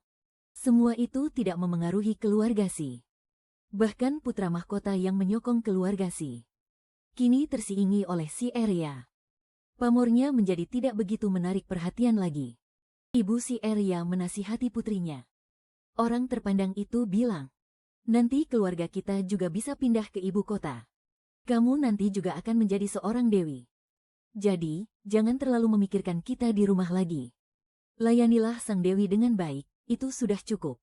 Semua itu tidak memengaruhi keluarga Si. Bahkan putra mahkota yang menyokong keluarga Si kini tersiingi oleh si Arya. Pamornya menjadi tidak begitu menarik perhatian lagi. Ibu si Arya menasihati putrinya. Orang terpandang itu bilang, nanti keluarga kita juga bisa pindah ke ibu kota. Kamu nanti juga akan menjadi seorang dewi. Jadi, jangan terlalu memikirkan kita di rumah lagi. Layanilah sang dewi dengan baik, itu sudah cukup.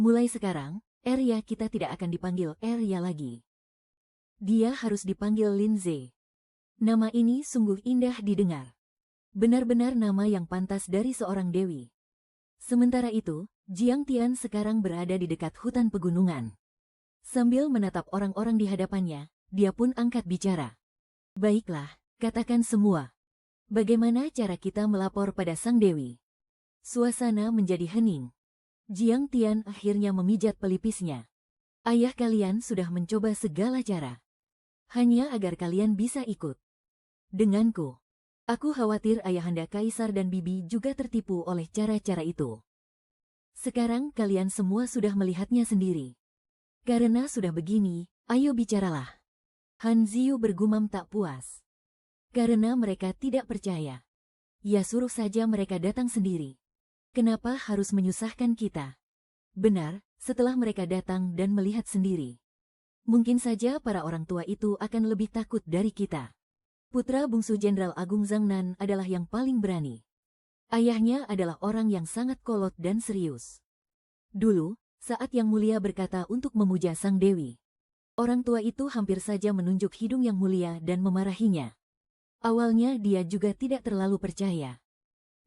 Mulai sekarang, Arya kita tidak akan dipanggil Arya lagi. Dia harus dipanggil Linze. Nama ini sungguh indah didengar. Benar-benar nama yang pantas dari seorang dewi. Sementara itu, Jiang Tian sekarang berada di dekat hutan pegunungan. Sambil menatap orang-orang di hadapannya, dia pun angkat bicara. Baiklah, katakan semua. Bagaimana cara kita melapor pada sang dewi? Suasana menjadi hening. Jiang Tian akhirnya memijat pelipisnya. Ayah kalian sudah mencoba segala cara. Hanya agar kalian bisa ikut denganku. Aku khawatir ayahanda kaisar dan bibi juga tertipu oleh cara-cara itu. Sekarang kalian semua sudah melihatnya sendiri. Karena sudah begini, ayo bicaralah. Han Ziyu bergumam tak puas. Karena mereka tidak percaya. Ya suruh saja mereka datang sendiri. Kenapa harus menyusahkan kita? Benar, setelah mereka datang dan melihat sendiri, mungkin saja para orang tua itu akan lebih takut dari kita. Putra bungsu Jenderal Agung Zhang Nan adalah yang paling berani. Ayahnya adalah orang yang sangat kolot dan serius. Dulu, saat Yang Mulia berkata untuk memuja Sang Dewi, orang tua itu hampir saja menunjuk hidung Yang Mulia dan memarahinya. Awalnya dia juga tidak terlalu percaya.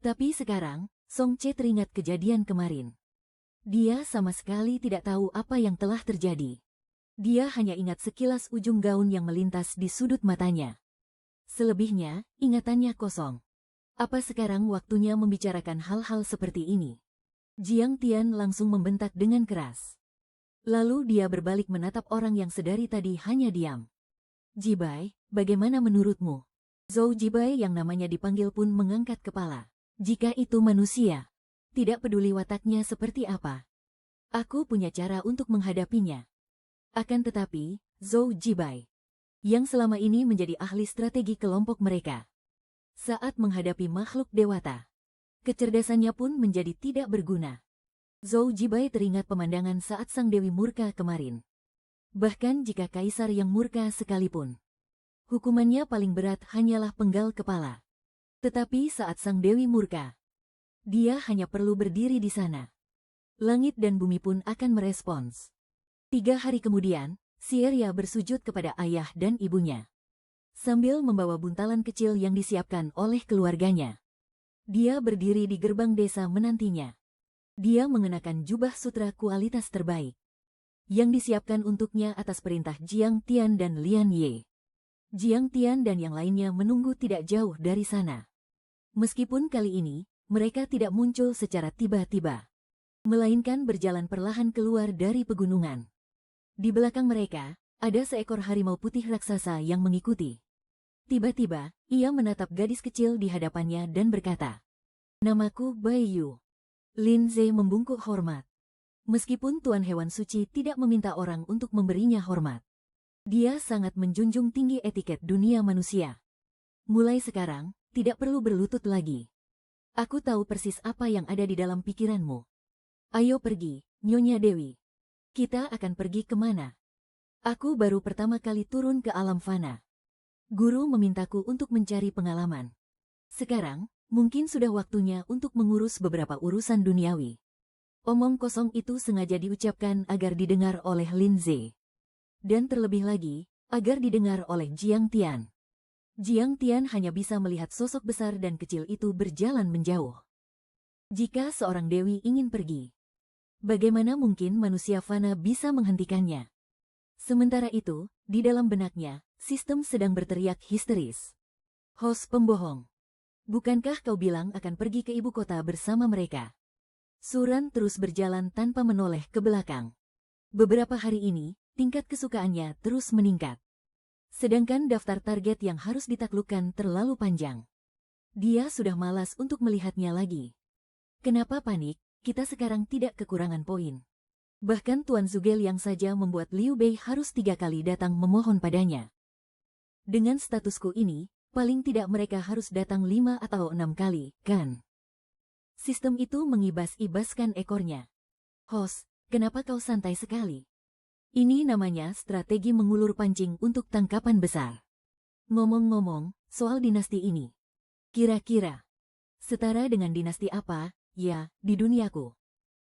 Tapi sekarang, Song Che teringat kejadian kemarin. Dia sama sekali tidak tahu apa yang telah terjadi. Dia hanya ingat sekilas ujung gaun yang melintas di sudut matanya. Selebihnya, ingatannya kosong. Apa sekarang waktunya membicarakan hal-hal seperti ini? Jiang Tian langsung membentak dengan keras. Lalu dia berbalik menatap orang yang sedari tadi hanya diam. Jibai, bagaimana menurutmu? Zhou Jibai yang namanya dipanggil pun mengangkat kepala. Jika itu manusia, tidak peduli wataknya seperti apa, aku punya cara untuk menghadapinya. Akan tetapi, Zhou Jibai, yang selama ini menjadi ahli strategi kelompok mereka, saat menghadapi makhluk dewata, kecerdasannya pun menjadi tidak berguna. Zhou Jibai teringat pemandangan saat Sang Dewi murka kemarin. Bahkan jika kaisar yang murka sekalipun, hukumannya paling berat hanyalah penggal kepala. Tetapi saat Sang Dewi murka, dia hanya perlu berdiri di sana. Langit dan bumi pun akan merespons. 3 hari kemudian, Arya bersujud kepada ayah dan ibunya. Sambil membawa buntalan kecil yang disiapkan oleh keluarganya, dia berdiri di gerbang desa menantinya. Dia mengenakan jubah sutra kualitas terbaik yang disiapkan untuknya atas perintah Jiang Tian dan Lian Ye. Jiang Tian dan yang lainnya menunggu tidak jauh dari sana. Meskipun kali ini, mereka tidak muncul secara tiba-tiba, melainkan berjalan perlahan keluar dari pegunungan. Di belakang mereka, ada seekor harimau putih raksasa yang mengikuti. Tiba-tiba, ia menatap gadis kecil di hadapannya dan berkata, "Namaku Bai Yu." Lin Ze membungkuk hormat. Meskipun Tuan Hewan Suci tidak meminta orang untuk memberinya hormat, dia sangat menjunjung tinggi etiket dunia manusia. Mulai sekarang, tidak perlu berlutut lagi. Aku tahu persis apa yang ada di dalam pikiranmu. Ayo pergi, Nyonya Dewi. Kita akan pergi kemana? Aku baru pertama kali turun ke alam fana. Guru memintaku untuk mencari pengalaman. Sekarang, mungkin sudah waktunya untuk mengurus beberapa urusan duniawi. Omong kosong itu sengaja diucapkan agar didengar oleh Lin Ze. Dan terlebih lagi, agar didengar oleh Jiang Tian. Jiang Tian hanya bisa melihat sosok besar dan kecil itu berjalan menjauh. Jika seorang dewi ingin pergi, bagaimana mungkin manusia fana bisa menghentikannya? Sementara itu, di dalam benaknya, sistem sedang berteriak histeris. Host pembohong. Bukankah kau bilang akan pergi ke ibu kota bersama mereka? Suran terus berjalan tanpa menoleh ke belakang. Beberapa hari ini, tingkat kesukaannya terus meningkat. Sedangkan daftar target yang harus ditaklukkan terlalu panjang. Dia sudah malas untuk melihatnya lagi. Kenapa panik? Kita sekarang tidak kekurangan poin. Bahkan Tuan Zugel yang saja membuat Liu Bei harus 3 kali datang memohon padanya. Dengan statusku ini, paling tidak mereka harus datang 5 atau 6 kali, kan? Sistem itu mengibas-ibaskan ekornya. Host, kenapa kau santai sekali? Ini namanya strategi mengulur pancing untuk tangkapan besar. Ngomong-ngomong, soal dinasti ini. Kira-kira setara dengan dinasti apa, ya, di duniaku?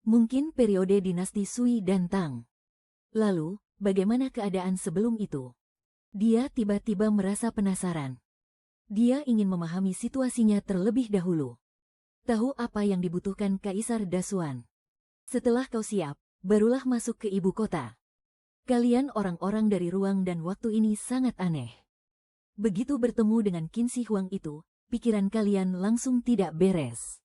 Mungkin periode dinasti Sui dan Tang. Lalu, bagaimana keadaan sebelum itu? Dia tiba-tiba merasa penasaran. Dia ingin memahami situasinya terlebih dahulu. Tahu apa yang dibutuhkan Kaisar Dasuan. Setelah kau siap, barulah masuk ke ibu kota. Kalian orang-orang dari ruang dan waktu ini sangat aneh. Begitu bertemu dengan Qin Shi Huang itu, pikiran kalian langsung tidak beres.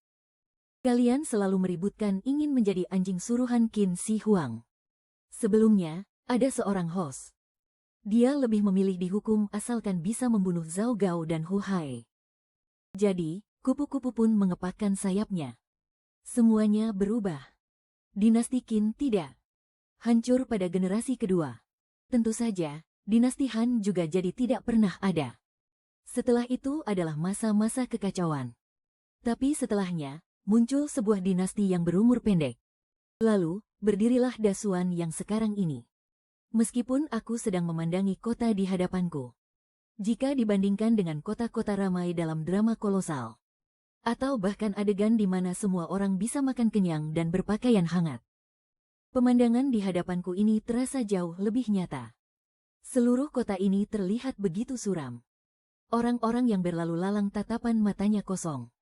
Kalian selalu meributkan ingin menjadi anjing suruhan Qin Shi Huang. Sebelumnya, ada seorang host. Dia lebih memilih dihukum asalkan bisa membunuh Zhao Gao dan Hu Hai. Jadi, kupu-kupu pun mengepakkan sayapnya. Semuanya berubah. Dinasti Qin tidak hancur pada generasi kedua. Tentu saja, dinasti Han juga jadi tidak pernah ada. Setelah itu adalah masa-masa kekacauan. Tapi setelahnya, muncul sebuah dinasti yang berumur pendek. Lalu, berdirilah Dasuan yang sekarang ini. Meskipun aku sedang memandangi kota di hadapanku. Jika dibandingkan dengan kota-kota ramai dalam drama kolosal. Atau bahkan adegan di mana semua orang bisa makan kenyang dan berpakaian hangat. Pemandangan di hadapanku ini terasa jauh lebih nyata. Seluruh kota ini terlihat begitu suram. Orang-orang yang berlalu lalang tatapan matanya kosong.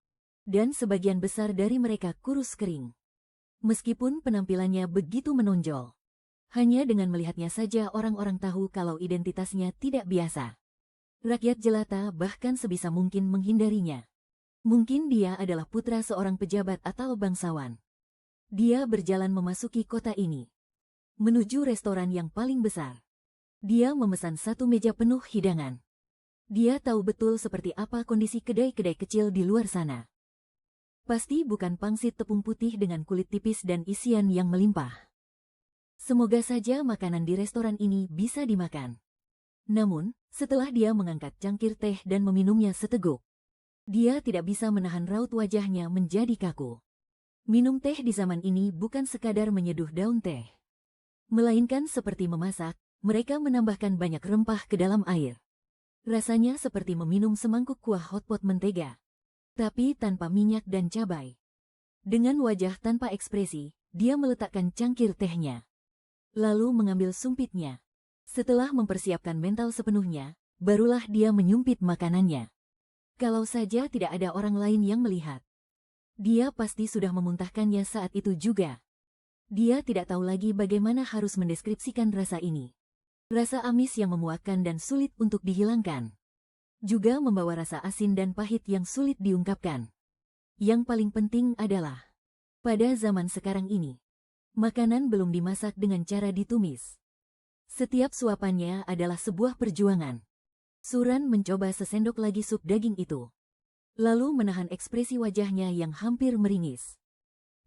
Dan sebagian besar dari mereka kurus kering. Meskipun penampilannya begitu menonjol. Hanya dengan melihatnya saja orang-orang tahu kalau identitasnya tidak biasa. Rakyat jelata bahkan sebisa mungkin menghindarinya. Mungkin dia adalah putra seorang pejabat atau bangsawan. Dia berjalan memasuki kota ini. Menuju restoran yang paling besar. Dia memesan 1 meja penuh hidangan. Dia tahu betul seperti apa kondisi kedai-kedai kecil di luar sana. Pasti bukan pangsit tepung putih dengan kulit tipis dan isian yang melimpah. Semoga saja makanan di restoran ini bisa dimakan. Namun, setelah dia mengangkat cangkir teh dan meminumnya seteguk, dia tidak bisa menahan raut wajahnya menjadi kaku. Minum teh di zaman ini bukan sekadar menyeduh daun teh. Melainkan seperti memasak, mereka menambahkan banyak rempah ke dalam air. Rasanya seperti meminum semangkuk kuah hotpot mentega. Tapi tanpa minyak dan cabai. Dengan wajah tanpa ekspresi, dia meletakkan cangkir tehnya. Lalu mengambil sumpitnya. Setelah mempersiapkan mental sepenuhnya, barulah dia menyumpit makanannya. Kalau saja tidak ada orang lain yang melihat. Dia pasti sudah memuntahkannya saat itu juga. Dia tidak tahu lagi bagaimana harus mendeskripsikan rasa ini. Rasa amis yang memuakkan dan sulit untuk dihilangkan. Juga membawa rasa asin dan pahit yang sulit diungkapkan. Yang paling penting adalah, pada zaman sekarang ini, makanan belum dimasak dengan cara ditumis. Setiap suapannya adalah sebuah perjuangan. Suran mencoba sesendok lagi sup daging itu. Lalu menahan ekspresi wajahnya yang hampir meringis.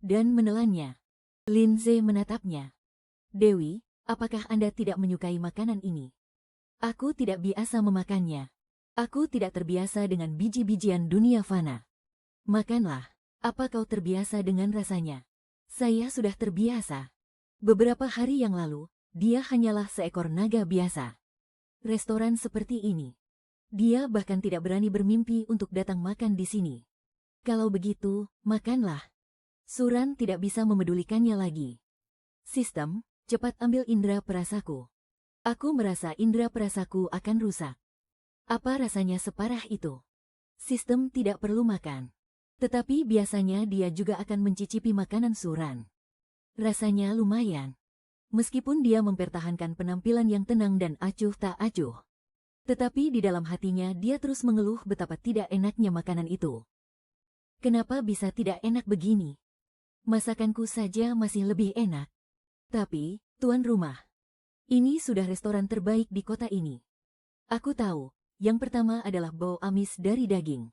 Dan menelannya. Lin Ze menatapnya. Dewi, apakah Anda tidak menyukai makanan ini? Aku tidak biasa memakannya. Aku tidak terbiasa dengan biji-bijian dunia fana. Makanlah. Apa kau terbiasa dengan rasanya? Saya sudah terbiasa. Beberapa hari yang lalu, dia hanyalah seekor naga biasa. Restoran seperti ini. Dia bahkan tidak berani bermimpi untuk datang makan di sini. Kalau begitu, makanlah. Suran tidak bisa memedulikannya lagi. Sistem, cepat ambil indera perasaku. Aku merasa indera perasaku akan rusak. Apa rasanya separah itu? Sistem tidak perlu makan. Tetapi biasanya dia juga akan mencicipi makanan Suran. Rasanya lumayan. Meskipun dia mempertahankan penampilan yang tenang dan acuh tak acuh. Tetapi di dalam hatinya dia terus mengeluh betapa tidak enaknya makanan itu. Kenapa bisa tidak enak begini? Masakanku saja masih lebih enak. Tapi, tuan rumah, ini sudah restoran terbaik di kota ini. Aku tahu, yang pertama adalah bau amis dari daging.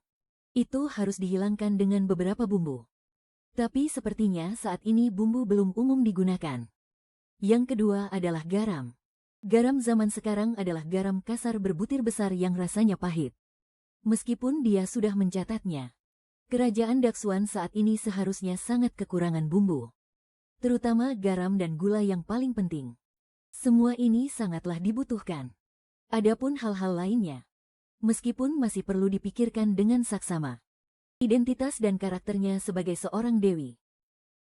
Itu harus dihilangkan dengan beberapa bumbu. Tapi sepertinya saat ini bumbu belum umum digunakan. Yang kedua adalah garam. Garam zaman sekarang adalah garam kasar berbutir besar yang rasanya pahit. Meskipun dia sudah mencatatnya, kerajaan Daksuan saat ini seharusnya sangat kekurangan bumbu. Terutama garam dan gula yang paling penting. Semua ini sangatlah dibutuhkan. Adapun hal-hal lainnya, meskipun masih perlu dipikirkan dengan saksama. Identitas dan karakternya sebagai seorang dewi.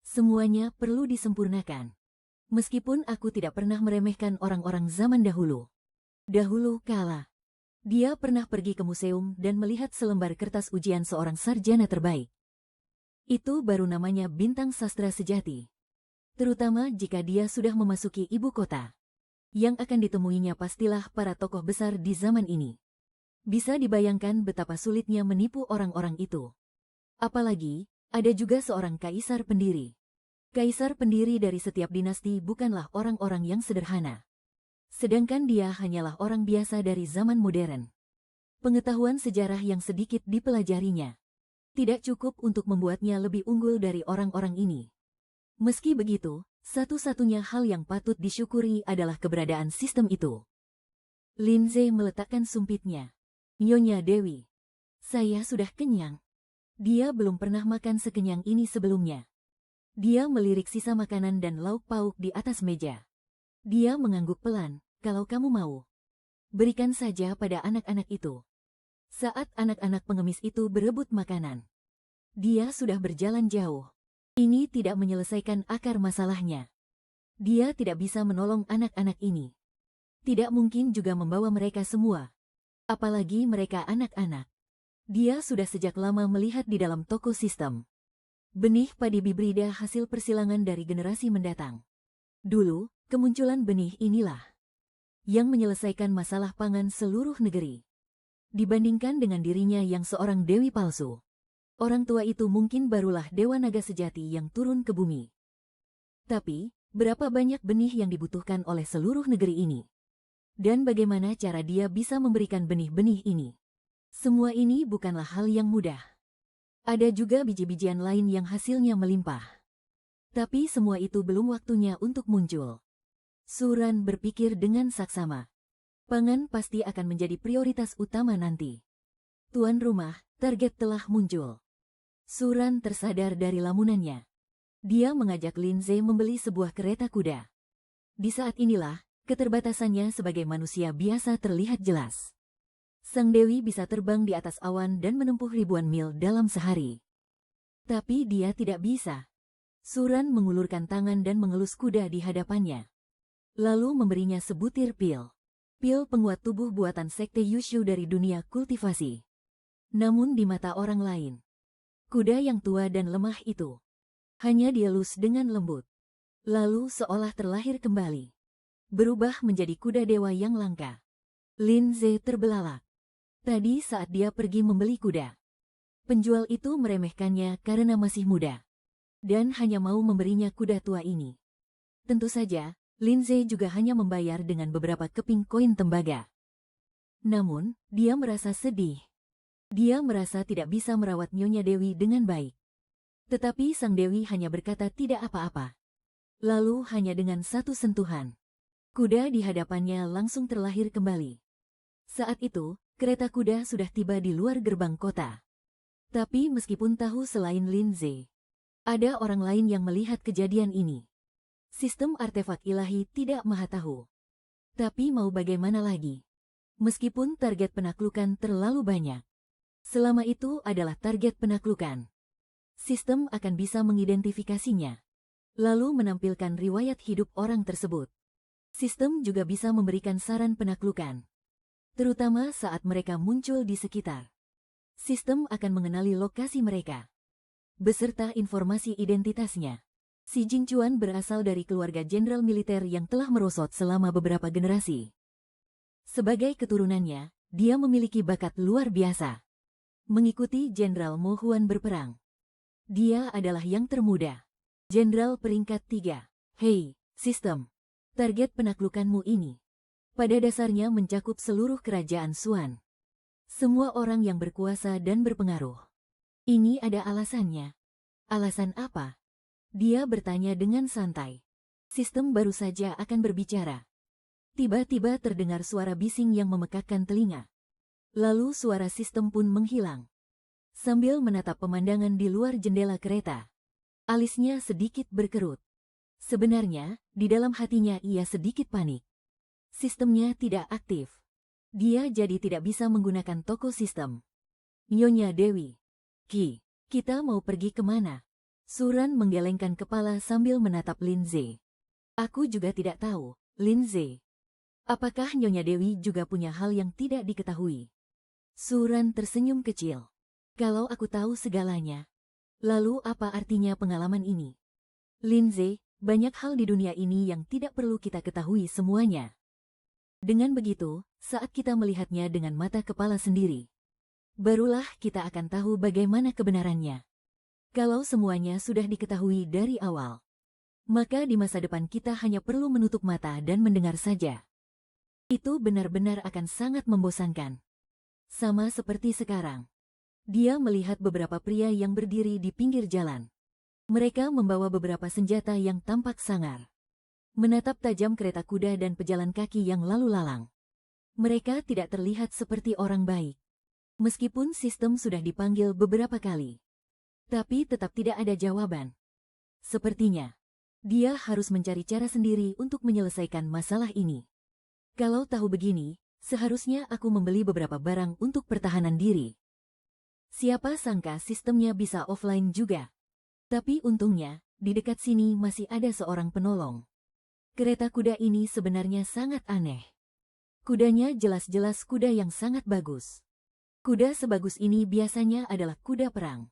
Semuanya perlu disempurnakan. Meskipun aku tidak pernah meremehkan orang-orang zaman dahulu. Dahulu kala, dia pernah pergi ke museum dan melihat selembar kertas ujian seorang sarjana terbaik. Itu baru namanya bintang sastra sejati. Terutama jika dia sudah memasuki ibu kota. Yang akan ditemuinya pastilah para tokoh besar di zaman ini. Bisa dibayangkan betapa sulitnya menipu orang-orang itu. Apalagi, ada juga seorang kaisar pendiri. Kaisar pendiri dari setiap dinasti bukanlah orang-orang yang sederhana. Sedangkan dia hanyalah orang biasa dari zaman modern. Pengetahuan sejarah yang sedikit dipelajarinya tidak cukup untuk membuatnya lebih unggul dari orang-orang ini. Meski begitu, satu-satunya hal yang patut disyukuri adalah keberadaan sistem itu. Lindsay meletakkan sumpitnya. Nyonya Dewi, saya sudah kenyang. Dia belum pernah makan sekenyang ini sebelumnya. Dia melirik sisa makanan dan lauk pauk di atas meja. Dia mengangguk pelan, kalau kamu mau. Berikan saja pada anak-anak itu. Saat anak-anak pengemis itu berebut makanan, dia sudah berjalan jauh. Ini tidak menyelesaikan akar masalahnya. Dia tidak bisa menolong anak-anak ini. Tidak mungkin juga membawa mereka semua. Apalagi mereka anak-anak. Dia sudah sejak lama melihat di dalam toko sistem. Benih padi bibrida hasil persilangan dari generasi mendatang. Dulu, kemunculan benih inilah yang menyelesaikan masalah pangan seluruh negeri. Dibandingkan dengan dirinya yang seorang dewi palsu. Orang tua itu mungkin barulah dewa naga sejati yang turun ke bumi. Tapi, berapa banyak benih yang dibutuhkan oleh seluruh negeri ini? Dan bagaimana cara dia bisa memberikan benih-benih ini? Semua ini bukanlah hal yang mudah. Ada juga biji-bijian lain yang hasilnya melimpah. Tapi semua itu belum waktunya untuk muncul. Suran berpikir dengan saksama. Pangan pasti akan menjadi prioritas utama nanti. Tuan rumah, target telah muncul. Suran tersadar dari lamunannya. Dia mengajak Lindsay membeli sebuah kereta kuda. Di saat inilah, keterbatasannya sebagai manusia biasa terlihat jelas. Sang dewi bisa terbang di atas awan dan menempuh ribuan mil dalam sehari. Tapi dia tidak bisa. Suran mengulurkan tangan dan mengelus kuda di hadapannya. Lalu memberinya sebutir pil. Pil penguat tubuh buatan sekte Yushu dari dunia kultivasi. Namun di mata orang lain, kuda yang tua dan lemah itu hanya dielus dengan lembut. Lalu seolah terlahir kembali. Berubah menjadi kuda dewa yang langka. Lindsay terbelalak. Tadi saat dia pergi membeli kuda, penjual itu meremehkannya karena masih muda. Dan hanya mau memberinya kuda tua ini. Tentu saja, Lindsay juga hanya membayar dengan beberapa keping koin tembaga. Namun, dia merasa sedih. Dia merasa tidak bisa merawat Nyonya Dewi dengan baik. Tetapi sang Dewi hanya berkata tidak apa-apa. Lalu hanya dengan satu sentuhan, kuda di hadapannya langsung terlahir kembali. Saat itu, kereta kuda sudah tiba di luar gerbang kota. Tapi meskipun tahu selain Lindsay, ada orang lain yang melihat kejadian ini. Sistem artefak ilahi tidak maha tahu. Tapi mau bagaimana lagi? Meskipun target penaklukan terlalu banyak, selama itu adalah target penaklukan, sistem akan bisa mengidentifikasinya, lalu menampilkan riwayat hidup orang tersebut. Sistem juga bisa memberikan saran penaklukan, terutama saat mereka muncul di sekitar. Sistem akan mengenali lokasi mereka, beserta informasi identitasnya. Si Jingchuan berasal dari keluarga jenderal militer yang telah merosot selama beberapa generasi. Sebagai keturunannya, dia memiliki bakat luar biasa. Mengikuti Jenderal Mo Huan berperang. Dia adalah yang termuda. Jenderal peringkat 3. Hei, sistem. Target penaklukanmu ini pada dasarnya mencakup seluruh kerajaan Xuan. Semua orang yang berkuasa dan berpengaruh. Ini ada alasannya. Alasan apa? Dia bertanya dengan santai. Sistem baru saja akan berbicara. Tiba-tiba terdengar suara bising yang memekakkan telinga. Lalu suara sistem pun menghilang. Sambil menatap pemandangan di luar jendela kereta, alisnya sedikit berkerut. Sebenarnya, di dalam hatinya ia sedikit panik. Sistemnya tidak aktif. Dia jadi tidak bisa menggunakan toko sistem. Nyonya Dewi. Kita mau pergi kemana? Suran menggelengkan kepala sambil menatap Linze. Aku juga tidak tahu, Linze. Apakah Nyonya Dewi juga punya hal yang tidak diketahui? Suran tersenyum kecil. Kalau aku tahu segalanya, lalu apa artinya pengalaman ini? Linze, banyak hal di dunia ini yang tidak perlu kita ketahui semuanya. Dengan begitu, saat kita melihatnya dengan mata kepala sendiri, barulah kita akan tahu bagaimana kebenarannya. Kalau semuanya sudah diketahui dari awal, maka di masa depan kita hanya perlu menutup mata dan mendengar saja. Itu benar-benar akan sangat membosankan. Sama seperti sekarang. Dia melihat beberapa pria yang berdiri di pinggir jalan. Mereka membawa beberapa senjata yang tampak sangar. Menatap tajam kereta kuda dan pejalan kaki yang lalu lalang. Mereka tidak terlihat seperti orang baik. Meskipun sistem sudah dipanggil beberapa kali, tapi tetap tidak ada jawaban. Sepertinya, dia harus mencari cara sendiri untuk menyelesaikan masalah ini. Kalau tahu begini, seharusnya aku membeli beberapa barang untuk pertahanan diri. Siapa sangka sistemnya bisa offline juga. Tapi untungnya, di dekat sini masih ada seorang penolong. Kereta kuda ini sebenarnya sangat aneh. Kudanya jelas-jelas kuda yang sangat bagus. Kuda sebagus ini biasanya adalah kuda perang.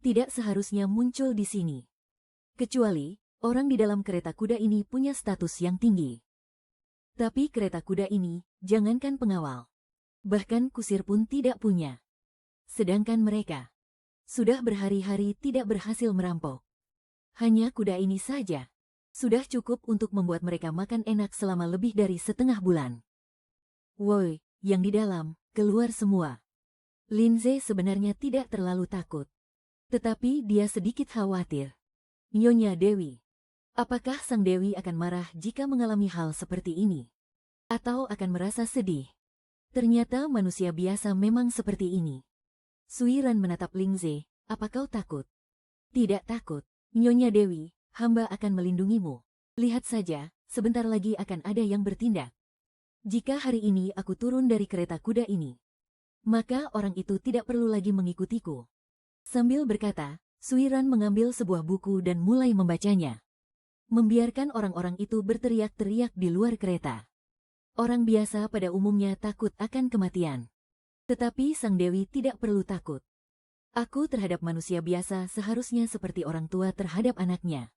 Tidak seharusnya muncul di sini. Kecuali, orang di dalam kereta kuda ini punya status yang tinggi. Tapi kereta kuda ini, jangankan pengawal, bahkan kusir pun tidak punya. Sedangkan mereka, sudah berhari-hari tidak berhasil merampok. Hanya kuda ini saja, sudah cukup untuk membuat mereka makan enak selama lebih dari setengah bulan. Woi, yang di dalam, keluar semua. Linze sebenarnya tidak terlalu takut. Tetapi dia sedikit khawatir. Nyonya Dewi, apakah Sang Dewi akan marah jika mengalami hal seperti ini? Atau akan merasa sedih? Ternyata manusia biasa memang seperti ini. Suiran menatap Linze, apa kau takut? Tidak takut, Nyonya Dewi, hamba akan melindungimu. Lihat saja, sebentar lagi akan ada yang bertindak. Jika hari ini aku turun dari kereta kuda ini, maka orang itu tidak perlu lagi mengikutiku. Sambil berkata, Suiran mengambil sebuah buku dan mulai membacanya. Membiarkan orang-orang itu berteriak-teriak di luar kereta. Orang biasa pada umumnya takut akan kematian. Tetapi Sang Dewi tidak perlu takut. Aku terhadap manusia biasa seharusnya seperti orang tua terhadap anaknya.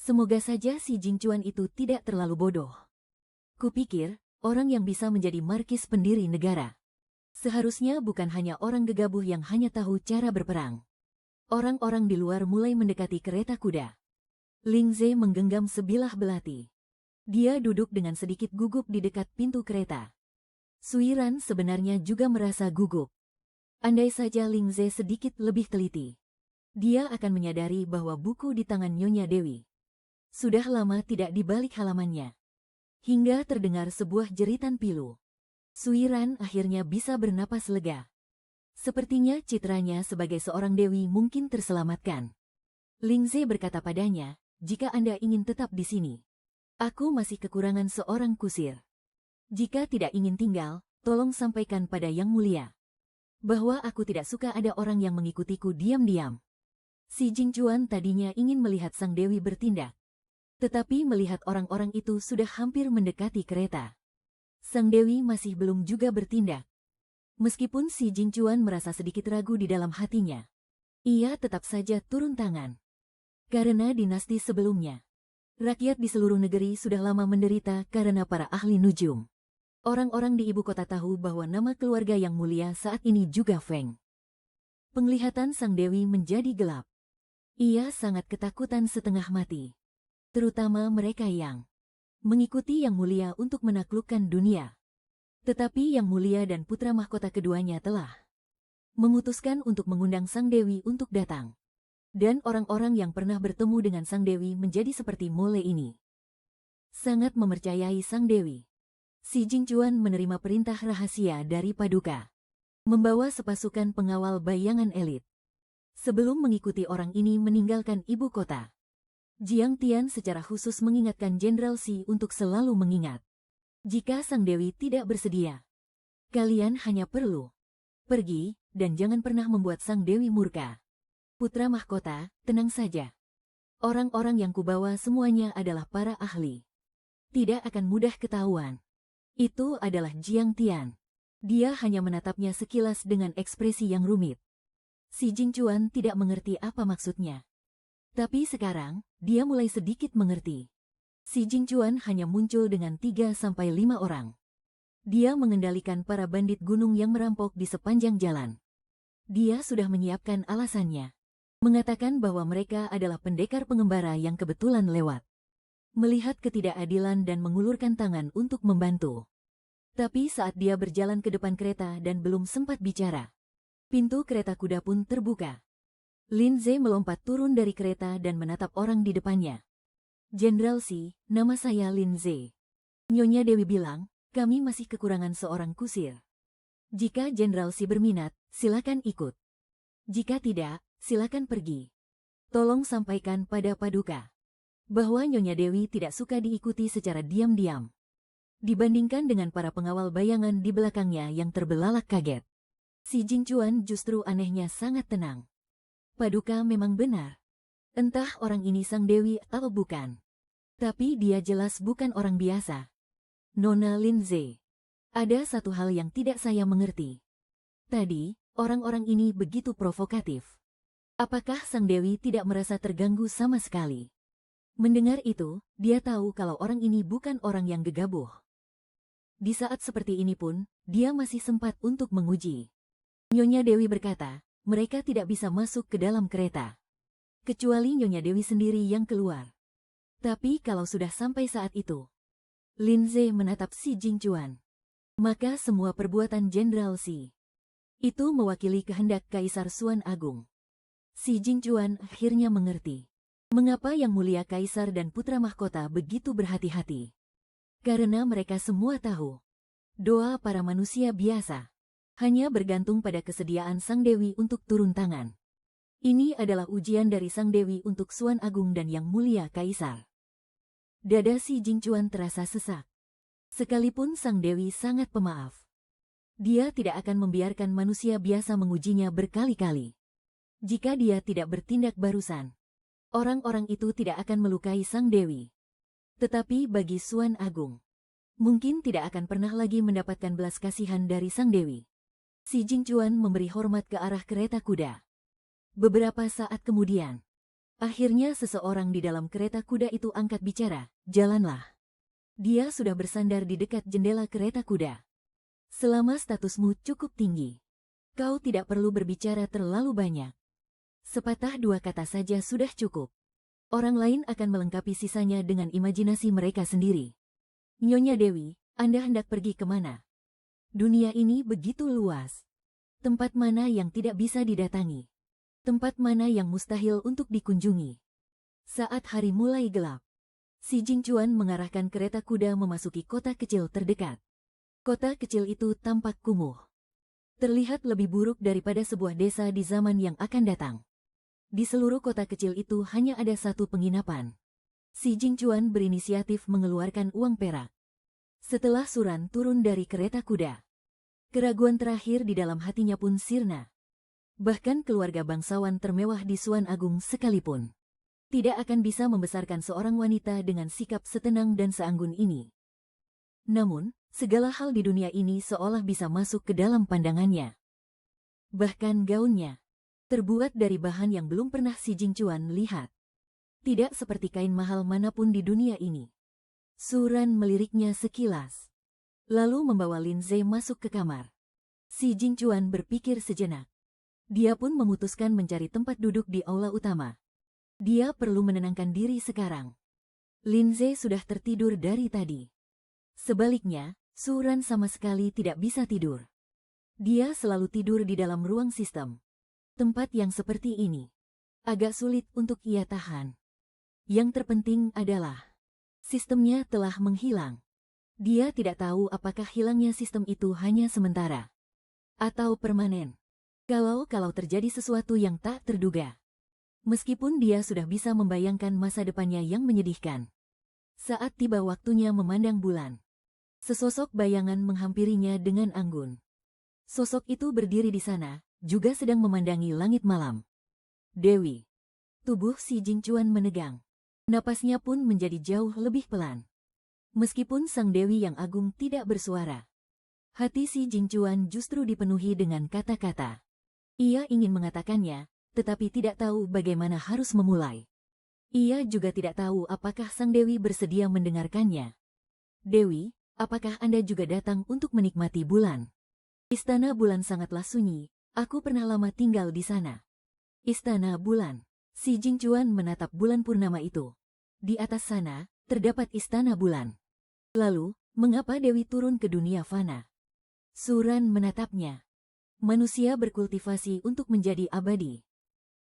Semoga saja si Jingchuan itu tidak terlalu bodoh. Kupikir, orang yang bisa menjadi markis pendiri negara seharusnya bukan hanya orang gegabah yang hanya tahu cara berperang. Orang-orang di luar mulai mendekati kereta kuda. Linze menggenggam sebilah belati. Dia duduk dengan sedikit gugup di dekat pintu kereta. Suiran sebenarnya juga merasa gugup. Andai saja Linze sedikit lebih teliti, dia akan menyadari bahwa buku di tangan Nyonya Dewi sudah lama tidak di balik halamannya. Hingga terdengar sebuah jeritan pilu. Suiran akhirnya bisa bernapas lega. Sepertinya citranya sebagai seorang dewi mungkin terselamatkan. Linze berkata padanya, jika Anda ingin tetap di sini. Aku masih kekurangan seorang kusir. Jika tidak ingin tinggal, tolong sampaikan pada Yang Mulia bahwa aku tidak suka ada orang yang mengikutiku diam-diam. Si Jingchuan tadinya ingin melihat sang dewi bertindak, tetapi melihat orang-orang itu sudah hampir mendekati kereta, sang dewi masih belum juga bertindak. Meskipun si Jingchuan merasa sedikit ragu di dalam hatinya, ia tetap saja turun tangan. Karena dinasti sebelumnya, rakyat di seluruh negeri sudah lama menderita karena para ahli nujum. Orang-orang di ibu kota tahu bahwa nama keluarga Yang Mulia saat ini juga Feng. Penglihatan sang dewi menjadi gelap. Ia sangat ketakutan setengah mati. Terutama mereka yang mengikuti Yang Mulia untuk menaklukkan dunia. Tetapi Yang Mulia dan putra mahkota keduanya telah memutuskan untuk mengundang sang dewi untuk datang. Dan orang-orang yang pernah bertemu dengan sang dewi menjadi seperti Mole ini, sangat mempercayai sang dewi. Si Jingchuan menerima perintah rahasia dari Paduka, membawa sepasukan pengawal bayangan elit. Sebelum mengikuti orang ini meninggalkan ibu kota, Jiang Tian secara khusus mengingatkan Jenderal Si untuk selalu mengingat. Jika sang dewi tidak bersedia, kalian hanya perlu pergi dan jangan pernah membuat sang dewi murka. Putra mahkota, tenang saja. Orang-orang yang kubawa semuanya adalah para ahli. Tidak akan mudah ketahuan. Itu adalah Jiang Tian. Dia hanya menatapnya sekilas dengan ekspresi yang rumit. Si Jingchuan tidak mengerti apa maksudnya. Tapi sekarang, dia mulai sedikit mengerti. Si Jingchuan hanya muncul dengan 3-5 orang. Dia mengendalikan para bandit gunung yang merampok di sepanjang jalan. Dia sudah menyiapkan alasannya. Mengatakan bahwa mereka adalah pendekar pengembara yang kebetulan lewat. Melihat ketidakadilan dan mengulurkan tangan untuk membantu. Tapi saat dia berjalan ke depan kereta dan belum sempat bicara, pintu kereta kuda pun terbuka. Lin Ze melompat turun dari kereta dan menatap orang di depannya. Jenderal Si, nama saya Lin Ze. Nyonya Dewi bilang, kami masih kekurangan seorang kusir. Jika Jenderal Si berminat, silakan ikut. Jika tidak, silakan pergi. Tolong sampaikan pada Paduka bahwa Nyonya Dewi tidak suka diikuti secara diam-diam. Dibandingkan dengan para pengawal bayangan di belakangnya yang terbelalak kaget, si Jingchuan justru anehnya sangat tenang. Paduka memang benar. Entah orang ini sang dewi atau bukan. Tapi dia jelas bukan orang biasa. Nona Lin Ze, ada satu hal yang tidak saya mengerti. Tadi, orang-orang ini begitu provokatif. Apakah sang dewi tidak merasa terganggu sama sekali? Mendengar itu, dia tahu kalau orang ini bukan orang yang gegabah. Di saat seperti ini pun, dia masih sempat untuk menguji. Nyonya Dewi berkata, mereka tidak bisa masuk ke dalam kereta. Kecuali Nyonya Dewi sendiri yang keluar. Tapi kalau sudah sampai saat itu, Lin Ze menatap si Jingchuan. Maka semua perbuatan Jenderal Si itu mewakili kehendak Kaisar Xuan Agung. Si Jingchuan akhirnya mengerti mengapa Yang Mulia Kaisar dan Putra Mahkota begitu berhati-hati. Karena mereka semua tahu, doa para manusia biasa hanya bergantung pada kesediaan Sang Dewi untuk turun tangan. Ini adalah ujian dari Sang Dewi untuk Xuan Agung dan Yang Mulia Kaisar. Dada si Jingchuan terasa sesak. Sekalipun Sang Dewi sangat pemaaf, dia tidak akan membiarkan manusia biasa mengujinya berkali-kali. Jika dia tidak bertindak barusan, orang-orang itu tidak akan melukai Sang Dewi. Tetapi bagi Xuan Agung, mungkin tidak akan pernah lagi mendapatkan belas kasihan dari Sang Dewi. Si Jingchuan memberi hormat ke arah kereta kuda. Beberapa saat kemudian, akhirnya seseorang di dalam kereta kuda itu angkat bicara, jalanlah. Dia sudah bersandar di dekat jendela kereta kuda. Selama statusmu cukup tinggi, kau tidak perlu berbicara terlalu banyak. Sepatah dua kata saja sudah cukup. Orang lain akan melengkapi sisanya dengan imajinasi mereka sendiri. Nyonya Dewi, Anda hendak pergi kemana? Dunia ini begitu luas. Tempat mana yang tidak bisa didatangi? Tempat mana yang mustahil untuk dikunjungi? Saat hari mulai gelap, si Jingchuan mengarahkan kereta kuda memasuki kota kecil terdekat. Kota kecil itu tampak kumuh. Terlihat lebih buruk daripada sebuah desa di zaman yang akan datang. Di seluruh kota kecil itu hanya ada satu penginapan, Si Jingchuan berinisiatif mengeluarkan uang perak. Setelah Suran turun dari kereta kuda, keraguan terakhir di dalam hatinya pun sirna. Bahkan keluarga bangsawan termewah di Suan Agung sekalipun tidak akan bisa membesarkan seorang wanita dengan sikap setenang dan seanggun ini. Namun, segala hal di dunia ini seolah bisa masuk ke dalam pandangannya. Bahkan gaunnya terbuat dari bahan yang belum pernah si Jingchuan lihat. Tidak seperti kain mahal manapun di dunia ini. Suran meliriknya sekilas, lalu membawa Lindsay masuk ke kamar. Si Jingchuan berpikir sejenak. Dia pun memutuskan mencari tempat duduk di aula utama. Dia perlu menenangkan diri sekarang. Lindsay sudah tertidur dari tadi. Sebaliknya, Suran sama sekali tidak bisa tidur. Dia selalu tidur di dalam ruang sistem. Tempat yang seperti ini agak sulit untuk ia tahan. Yang terpenting adalah sistemnya telah menghilang. Dia tidak tahu apakah hilangnya sistem itu hanya sementara atau permanen. Kalau terjadi sesuatu yang tak terduga. Meskipun dia sudah bisa membayangkan masa depannya yang menyedihkan. Saat tiba waktunya memandang bulan, sesosok bayangan menghampirinya dengan anggun. Sosok itu berdiri di sana, juga sedang memandangi langit malam. Dewi. Tubuh si Jingchuan menegang. Napasnya pun menjadi jauh lebih pelan. Meskipun sang Dewi yang agung tidak bersuara, hati si Jingchuan justru dipenuhi dengan kata-kata. Ia ingin mengatakannya, tetapi tidak tahu bagaimana harus memulai. Ia juga tidak tahu apakah sang Dewi bersedia mendengarkannya. Dewi, apakah Anda juga datang untuk menikmati bulan? Istana bulan sangatlah sunyi, aku pernah lama tinggal di sana. Istana bulan. Si Jingchuan menatap bulan purnama itu. Di atas sana, terdapat istana bulan. Lalu, mengapa Dewi turun ke dunia fana? Suran menatapnya. Manusia berkultivasi untuk menjadi abadi.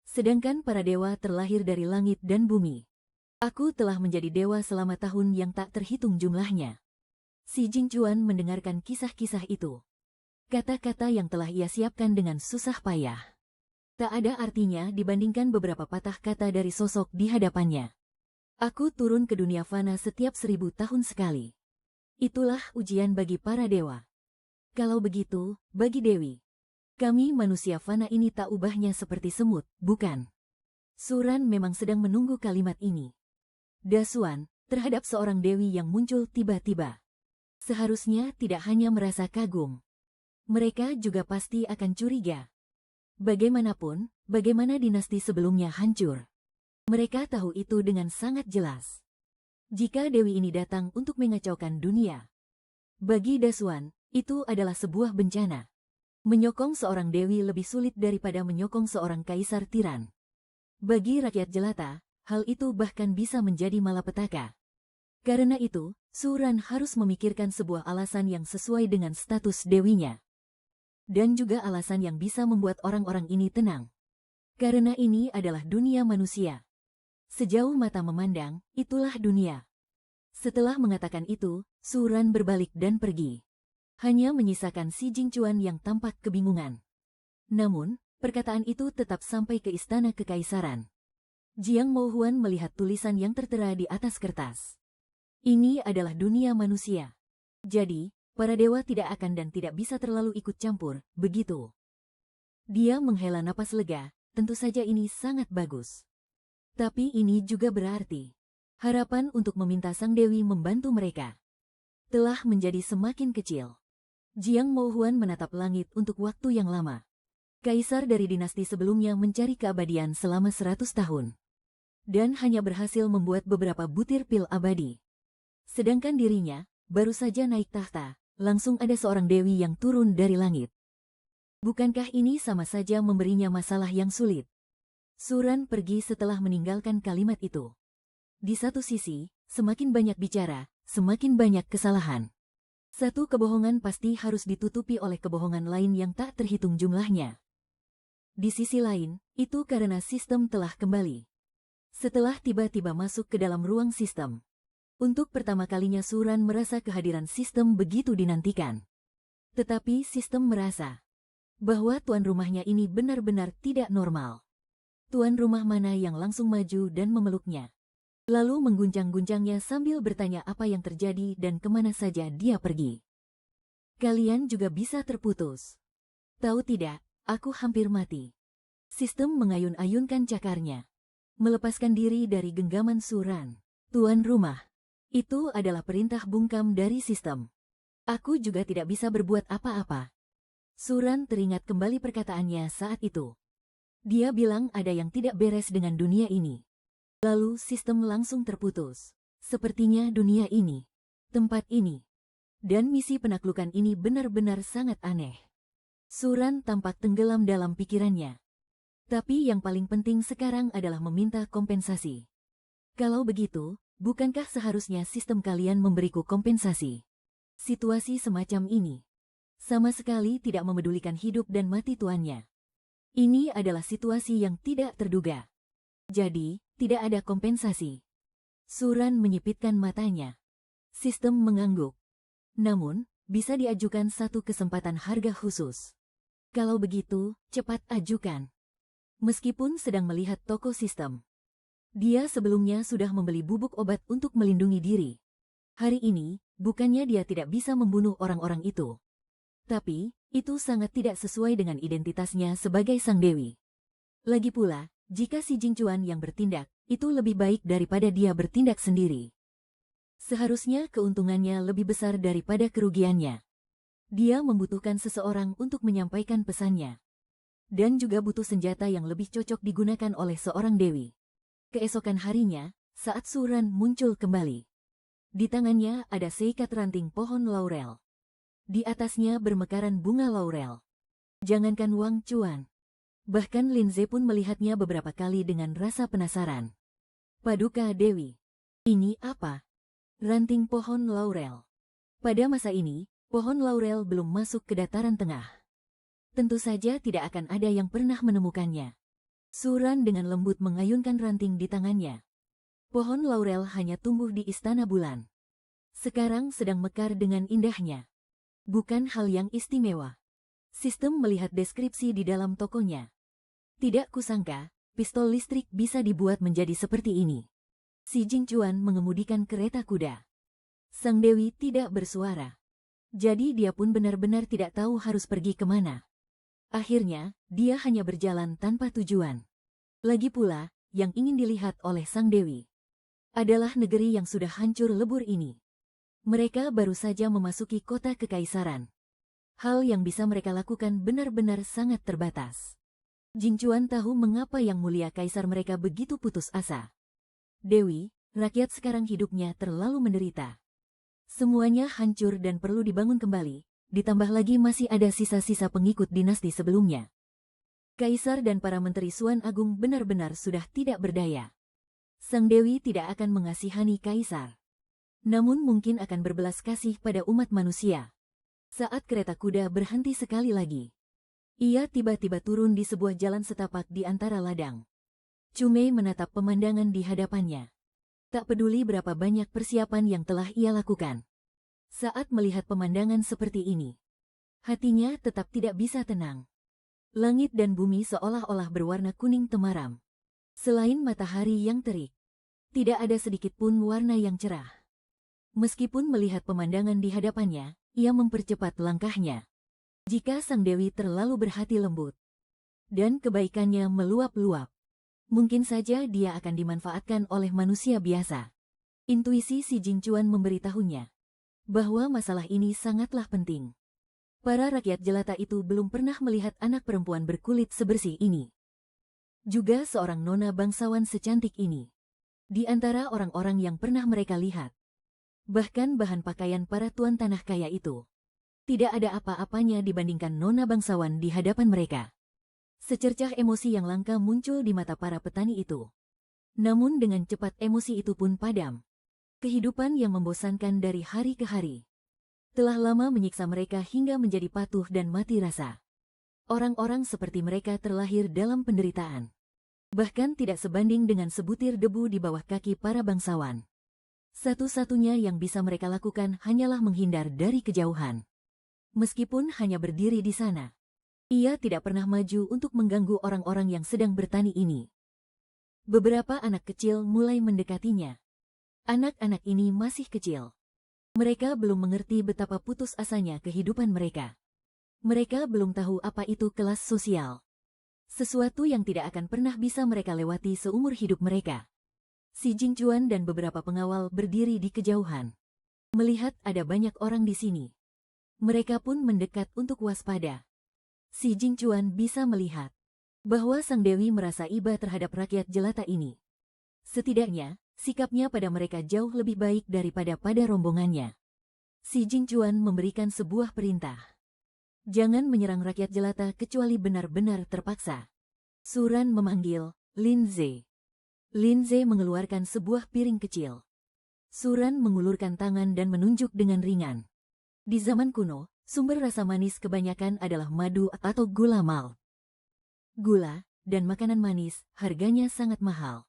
Sedangkan para dewa terlahir dari langit dan bumi. Aku telah menjadi dewa selama tahun yang tak terhitung jumlahnya. Si Jingchuan mendengarkan kisah-kisah itu. Kata-kata yang telah ia siapkan dengan susah payah. Tak ada artinya dibandingkan beberapa patah kata dari sosok di hadapannya. Aku turun ke dunia fana setiap 1000 tahun sekali. Itulah ujian bagi para dewa. Kalau begitu, bagi Dewi, kami manusia fana ini tak ubahnya seperti semut, bukan? Suran memang sedang menunggu kalimat ini. Dasuan, terhadap seorang Dewi yang muncul tiba-tiba. Seharusnya tidak hanya merasa kagum. Mereka juga pasti akan curiga. Bagaimanapun, bagaimana dinasti sebelumnya hancur. Mereka tahu itu dengan sangat jelas. Jika Dewi ini datang untuk mengacaukan dunia, bagi Dasuan, itu adalah sebuah bencana. Menyokong seorang Dewi lebih sulit daripada menyokong seorang kaisar tiran. Bagi rakyat jelata, hal itu bahkan bisa menjadi malapetaka. Karena itu, Suran harus memikirkan sebuah alasan yang sesuai dengan status Dewinya. Dan juga alasan yang bisa membuat orang-orang ini tenang. Karena ini adalah dunia manusia. Sejauh mata memandang, itulah dunia. Setelah mengatakan itu, Suran berbalik dan pergi. Hanya menyisakan si Jingchuan yang tampak kebingungan. Namun, perkataan itu tetap sampai ke istana kekaisaran. Jiang Mouhuan melihat tulisan yang tertera di atas kertas. Ini adalah dunia manusia. Jadi, para dewa tidak akan dan tidak bisa terlalu ikut campur, begitu. Dia menghela napas lega, tentu saja ini sangat bagus. Tapi ini juga berarti harapan untuk meminta sang Dewi membantu mereka telah menjadi semakin kecil. Jiang Mouhuan menatap langit untuk waktu yang lama. Kaisar dari dinasti sebelumnya mencari keabadian selama 100 tahun. Dan hanya berhasil membuat beberapa butir pil abadi. Sedangkan dirinya, baru saja naik tahta, langsung ada seorang dewi yang turun dari langit. Bukankah ini sama saja memberinya masalah yang sulit? Suran pergi setelah meninggalkan kalimat itu. Di satu sisi, semakin banyak bicara, semakin banyak kesalahan. Satu kebohongan pasti harus ditutupi oleh kebohongan lain yang tak terhitung jumlahnya. Di sisi lain, itu karena sistem telah kembali. Setelah tiba-tiba masuk ke dalam ruang sistem. Untuk pertama kalinya Suran merasa kehadiran sistem begitu dinantikan. Tetapi sistem merasa bahwa tuan rumahnya ini benar-benar tidak normal. Tuan rumah mana yang langsung maju dan memeluknya. Lalu mengguncang-guncangnya sambil bertanya apa yang terjadi dan kemana saja dia pergi. Kalian juga bisa terputus. Tahu tidak, aku hampir mati. Sistem mengayun-ayunkan cakarnya. Melepaskan diri dari genggaman Suran. Tuan rumah. Itu adalah perintah bungkam dari sistem. Aku juga tidak bisa berbuat apa-apa. Suran teringat kembali perkataannya saat itu. Dia bilang ada yang tidak beres dengan dunia ini. Lalu sistem langsung terputus. Sepertinya dunia ini, tempat ini, dan misi penaklukan ini benar-benar sangat aneh. Suran tampak tenggelam dalam pikirannya. Tapi yang paling penting sekarang adalah meminta kompensasi. Kalau begitu, bukankah seharusnya sistem kalian memberiku kompensasi? Situasi semacam ini sama sekali tidak memedulikan hidup dan mati tuannya. Ini adalah situasi yang tidak terduga. Jadi, tidak ada kompensasi. Suran menyipitkan matanya. Sistem mengangguk. Namun, bisa diajukan satu kesempatan harga khusus. Kalau begitu, cepat ajukan. Meskipun sedang melihat toko sistem, dia sebelumnya sudah membeli bubuk obat untuk melindungi diri. Hari ini, bukannya dia tidak bisa membunuh orang-orang itu. Tapi, itu sangat tidak sesuai dengan identitasnya sebagai sang dewi. Lagi pula, jika si Jingcuan yang bertindak, itu lebih baik daripada dia bertindak sendiri. Seharusnya keuntungannya lebih besar daripada kerugiannya. Dia membutuhkan seseorang untuk menyampaikan pesannya. Dan juga butuh senjata yang lebih cocok digunakan oleh seorang dewi. Keesokan harinya, saat Suran muncul kembali. Di tangannya ada seikat ranting pohon laurel. Di atasnya bermekaran bunga laurel. Jangankan Wang Chuan. Bahkan Lin Ze pun melihatnya beberapa kali dengan rasa penasaran. Paduka Dewi. Ini apa? Ranting pohon laurel. Pada masa ini, pohon laurel belum masuk ke dataran tengah. Tentu saja tidak akan ada yang pernah menemukannya. Suran dengan lembut mengayunkan ranting di tangannya. Pohon laurel hanya tumbuh di Istana Bulan. Sekarang sedang mekar dengan indahnya. Bukan hal yang istimewa. Sistem melihat deskripsi di dalam tokonya. Tidak kusangka, pistol listrik bisa dibuat menjadi seperti ini. Si Jingcuan mengemudikan kereta kuda. Sang Dewi tidak bersuara. Jadi dia pun benar-benar tidak tahu harus pergi kemana. Akhirnya, dia hanya berjalan tanpa tujuan. Lagi pula, yang ingin dilihat oleh sang Dewi adalah negeri yang sudah hancur lebur ini. Mereka baru saja memasuki kota kekaisaran. Hal yang bisa mereka lakukan benar-benar sangat terbatas. Jingcuan tahu mengapa Yang Mulia Kaisar mereka begitu putus asa. Dewi, rakyat sekarang hidupnya terlalu menderita. Semuanya hancur dan perlu dibangun kembali, ditambah lagi masih ada sisa-sisa pengikut dinasti sebelumnya. Kaisar dan para menteri Suan Agung benar-benar sudah tidak berdaya. Sang Dewi tidak akan mengasihani Kaisar. Namun mungkin akan berbelas kasih pada umat manusia. Saat kereta kuda berhenti sekali lagi, ia tiba-tiba turun di sebuah jalan setapak di antara ladang. Cumei menatap pemandangan di hadapannya. Tak peduli berapa banyak persiapan yang telah ia lakukan. Saat melihat pemandangan seperti ini, hatinya tetap tidak bisa tenang. Langit dan bumi seolah-olah berwarna kuning temaram. Selain matahari yang terik, tidak ada sedikit pun warna yang cerah. Meskipun melihat pemandangan di hadapannya, ia mempercepat langkahnya. Jika sang Dewi terlalu berhati lembut dan kebaikannya meluap-luap, mungkin saja dia akan dimanfaatkan oleh manusia biasa. Intuisi si Jingcuan memberitahunya bahwa masalah ini sangatlah penting. Para rakyat jelata itu belum pernah melihat anak perempuan berkulit sebersih ini. Juga seorang nona bangsawan secantik ini. Di antara orang-orang yang pernah mereka lihat. Bahkan bahan pakaian para tuan tanah kaya itu tidak ada apa-apanya dibandingkan nona bangsawan di hadapan mereka. Secercah emosi yang langka muncul di mata para petani itu. Namun dengan cepat emosi itu pun padam. Kehidupan yang membosankan dari hari ke hari telah lama menyiksa mereka hingga menjadi patuh dan mati rasa. Orang-orang seperti mereka terlahir dalam penderitaan. Bahkan tidak sebanding dengan sebutir debu di bawah kaki para bangsawan. Satu-satunya yang bisa mereka lakukan hanyalah menghindar dari kejauhan. Meskipun hanya berdiri di sana, ia tidak pernah maju untuk mengganggu orang-orang yang sedang bertani ini. Beberapa anak kecil mulai mendekatinya. Anak-anak ini masih kecil. Mereka belum mengerti betapa putus asanya kehidupan mereka. Mereka belum tahu apa itu kelas sosial. Sesuatu yang tidak akan pernah bisa mereka lewati seumur hidup mereka. Si Jingchuan dan beberapa pengawal berdiri di kejauhan. Melihat ada banyak orang di sini. Mereka pun mendekat untuk waspada. Si Jingchuan bisa melihat bahwa Sang Dewi merasa iba terhadap rakyat jelata ini. Setidaknya, sikapnya pada mereka jauh lebih baik daripada pada rombongannya. Si Jingchuan memberikan sebuah perintah. Jangan menyerang rakyat jelata kecuali benar-benar terpaksa. Suran memanggil Lin Ze. Lin Ze mengeluarkan sebuah piring kecil. Suran mengulurkan tangan dan menunjuk dengan ringan. Di zaman kuno, sumber rasa manis kebanyakan adalah madu atau gula malt. Gula dan makanan manis harganya sangat mahal.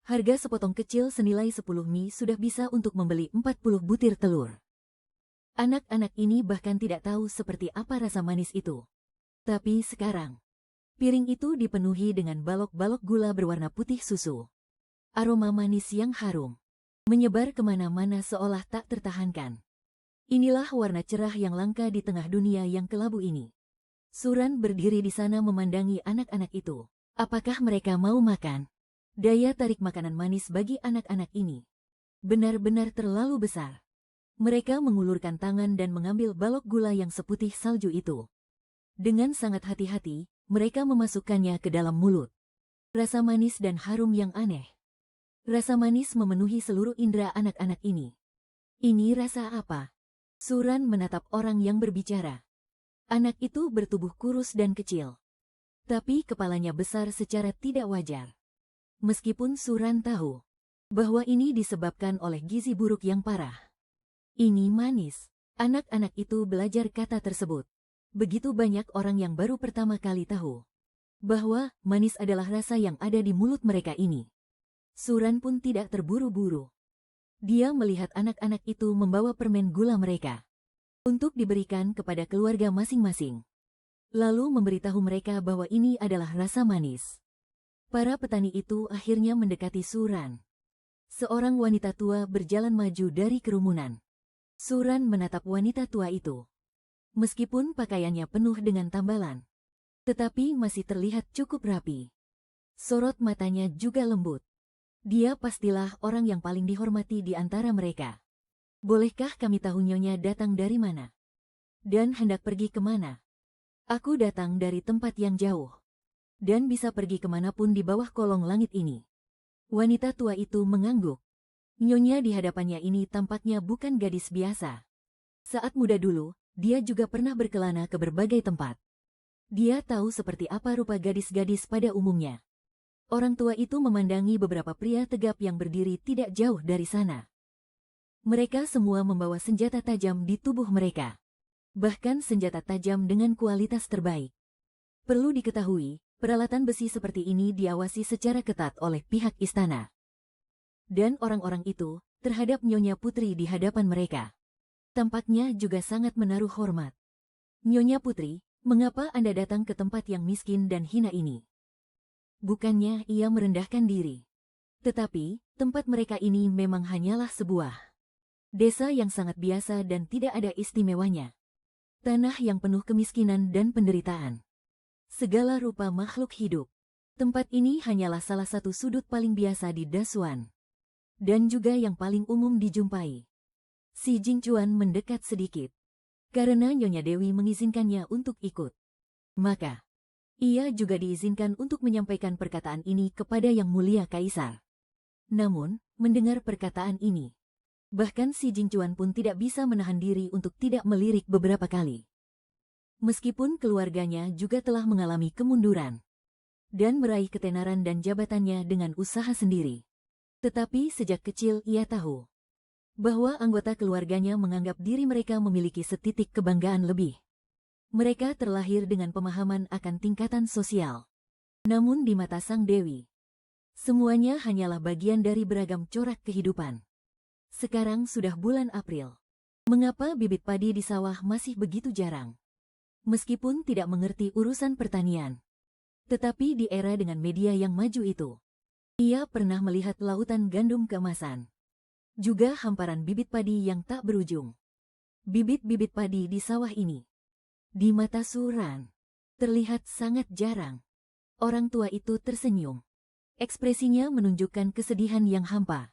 Harga sepotong kecil senilai 10 mie sudah bisa untuk membeli 40 butir telur. Anak-anak ini bahkan tidak tahu seperti apa rasa manis itu. Tapi sekarang, piring itu dipenuhi dengan balok-balok gula berwarna putih susu. Aroma manis yang harum menyebar kemana-mana seolah tak tertahankan. Inilah warna cerah yang langka di tengah dunia yang kelabu ini. Suran berdiri di sana memandangi anak-anak itu. Apakah mereka mau makan? Daya tarik makanan manis bagi anak-anak ini benar-benar terlalu besar. Mereka mengulurkan tangan dan mengambil balok gula yang seputih salju itu. Dengan sangat hati-hati, mereka memasukkannya ke dalam mulut. Rasa manis dan harum yang aneh. Rasa manis memenuhi seluruh indera anak-anak ini. Ini rasa apa? Suran menatap orang yang berbicara. Anak itu bertubuh kurus dan kecil. Tapi kepalanya besar secara tidak wajar. Meskipun Suran tahu bahwa ini disebabkan oleh gizi buruk yang parah. Ini manis. Anak-anak itu belajar kata tersebut. Begitu banyak orang yang baru pertama kali tahu bahwa manis adalah rasa yang ada di mulut mereka ini. Suran pun tidak terburu-buru. Dia melihat anak-anak itu membawa permen gula mereka untuk diberikan kepada keluarga masing-masing. Lalu memberitahu mereka bahwa ini adalah rasa manis. Para petani itu akhirnya mendekati Suran. Seorang wanita tua berjalan maju dari kerumunan. Suran menatap wanita tua itu. Meskipun pakaiannya penuh dengan tambalan, tetapi masih terlihat cukup rapi. Sorot matanya juga lembut. Dia pastilah orang yang paling dihormati di antara mereka. Bolehkah kami tahu nyonya datang dari mana? Dan hendak pergi kemana? Aku datang dari tempat yang jauh. Dan bisa pergi kemanapun di bawah kolong langit ini. Wanita tua itu mengangguk. Nyonya di hadapannya ini tampaknya bukan gadis biasa. Saat muda dulu, dia juga pernah berkelana ke berbagai tempat. Dia tahu seperti apa rupa gadis-gadis pada umumnya. Orang tua itu memandangi beberapa pria tegap yang berdiri tidak jauh dari sana. Mereka semua membawa senjata tajam di tubuh mereka. Bahkan senjata tajam dengan kualitas terbaik. Perlu diketahui, peralatan besi seperti ini diawasi secara ketat oleh pihak istana. Dan orang-orang itu, terhadap Nyonya Putri di hadapan mereka, tampaknya juga sangat menaruh hormat. Nyonya Putri, mengapa Anda datang ke tempat yang miskin dan hina ini? Bukannya ia merendahkan diri. Tetapi, tempat mereka ini memang hanyalah sebuah desa yang sangat biasa dan tidak ada istimewanya. Tanah yang penuh kemiskinan dan penderitaan. Segala rupa makhluk hidup. Tempat ini hanyalah salah satu sudut paling biasa di Dasuan. Dan juga yang paling umum dijumpai. Si Jingchuan mendekat sedikit. Karena Nyonya Dewi mengizinkannya untuk ikut. Maka, ia juga diizinkan untuk menyampaikan perkataan ini kepada Yang Mulia Kaisar. Namun, mendengar perkataan ini, bahkan si Jingchuan pun tidak bisa menahan diri untuk tidak melirik beberapa kali. Meskipun keluarganya juga telah mengalami kemunduran dan meraih ketenaran dan jabatannya dengan usaha sendiri. Tetapi sejak kecil ia tahu bahwa anggota keluarganya menganggap diri mereka memiliki setitik kebanggaan lebih. Mereka terlahir dengan pemahaman akan tingkatan sosial. Namun di mata Sang Dewi, semuanya hanyalah bagian dari beragam corak kehidupan. Sekarang sudah bulan April. Mengapa bibit padi di sawah masih begitu jarang? Meskipun tidak mengerti urusan pertanian. Tetapi di era dengan media yang maju itu, Ia pernah melihat lautan gandum keemasan. Juga hamparan bibit padi yang tak berujung. Bibit-bibit padi di sawah ini, di mata Suran, terlihat sangat jarang. Orang tua itu tersenyum. Ekspresinya menunjukkan kesedihan yang hampa.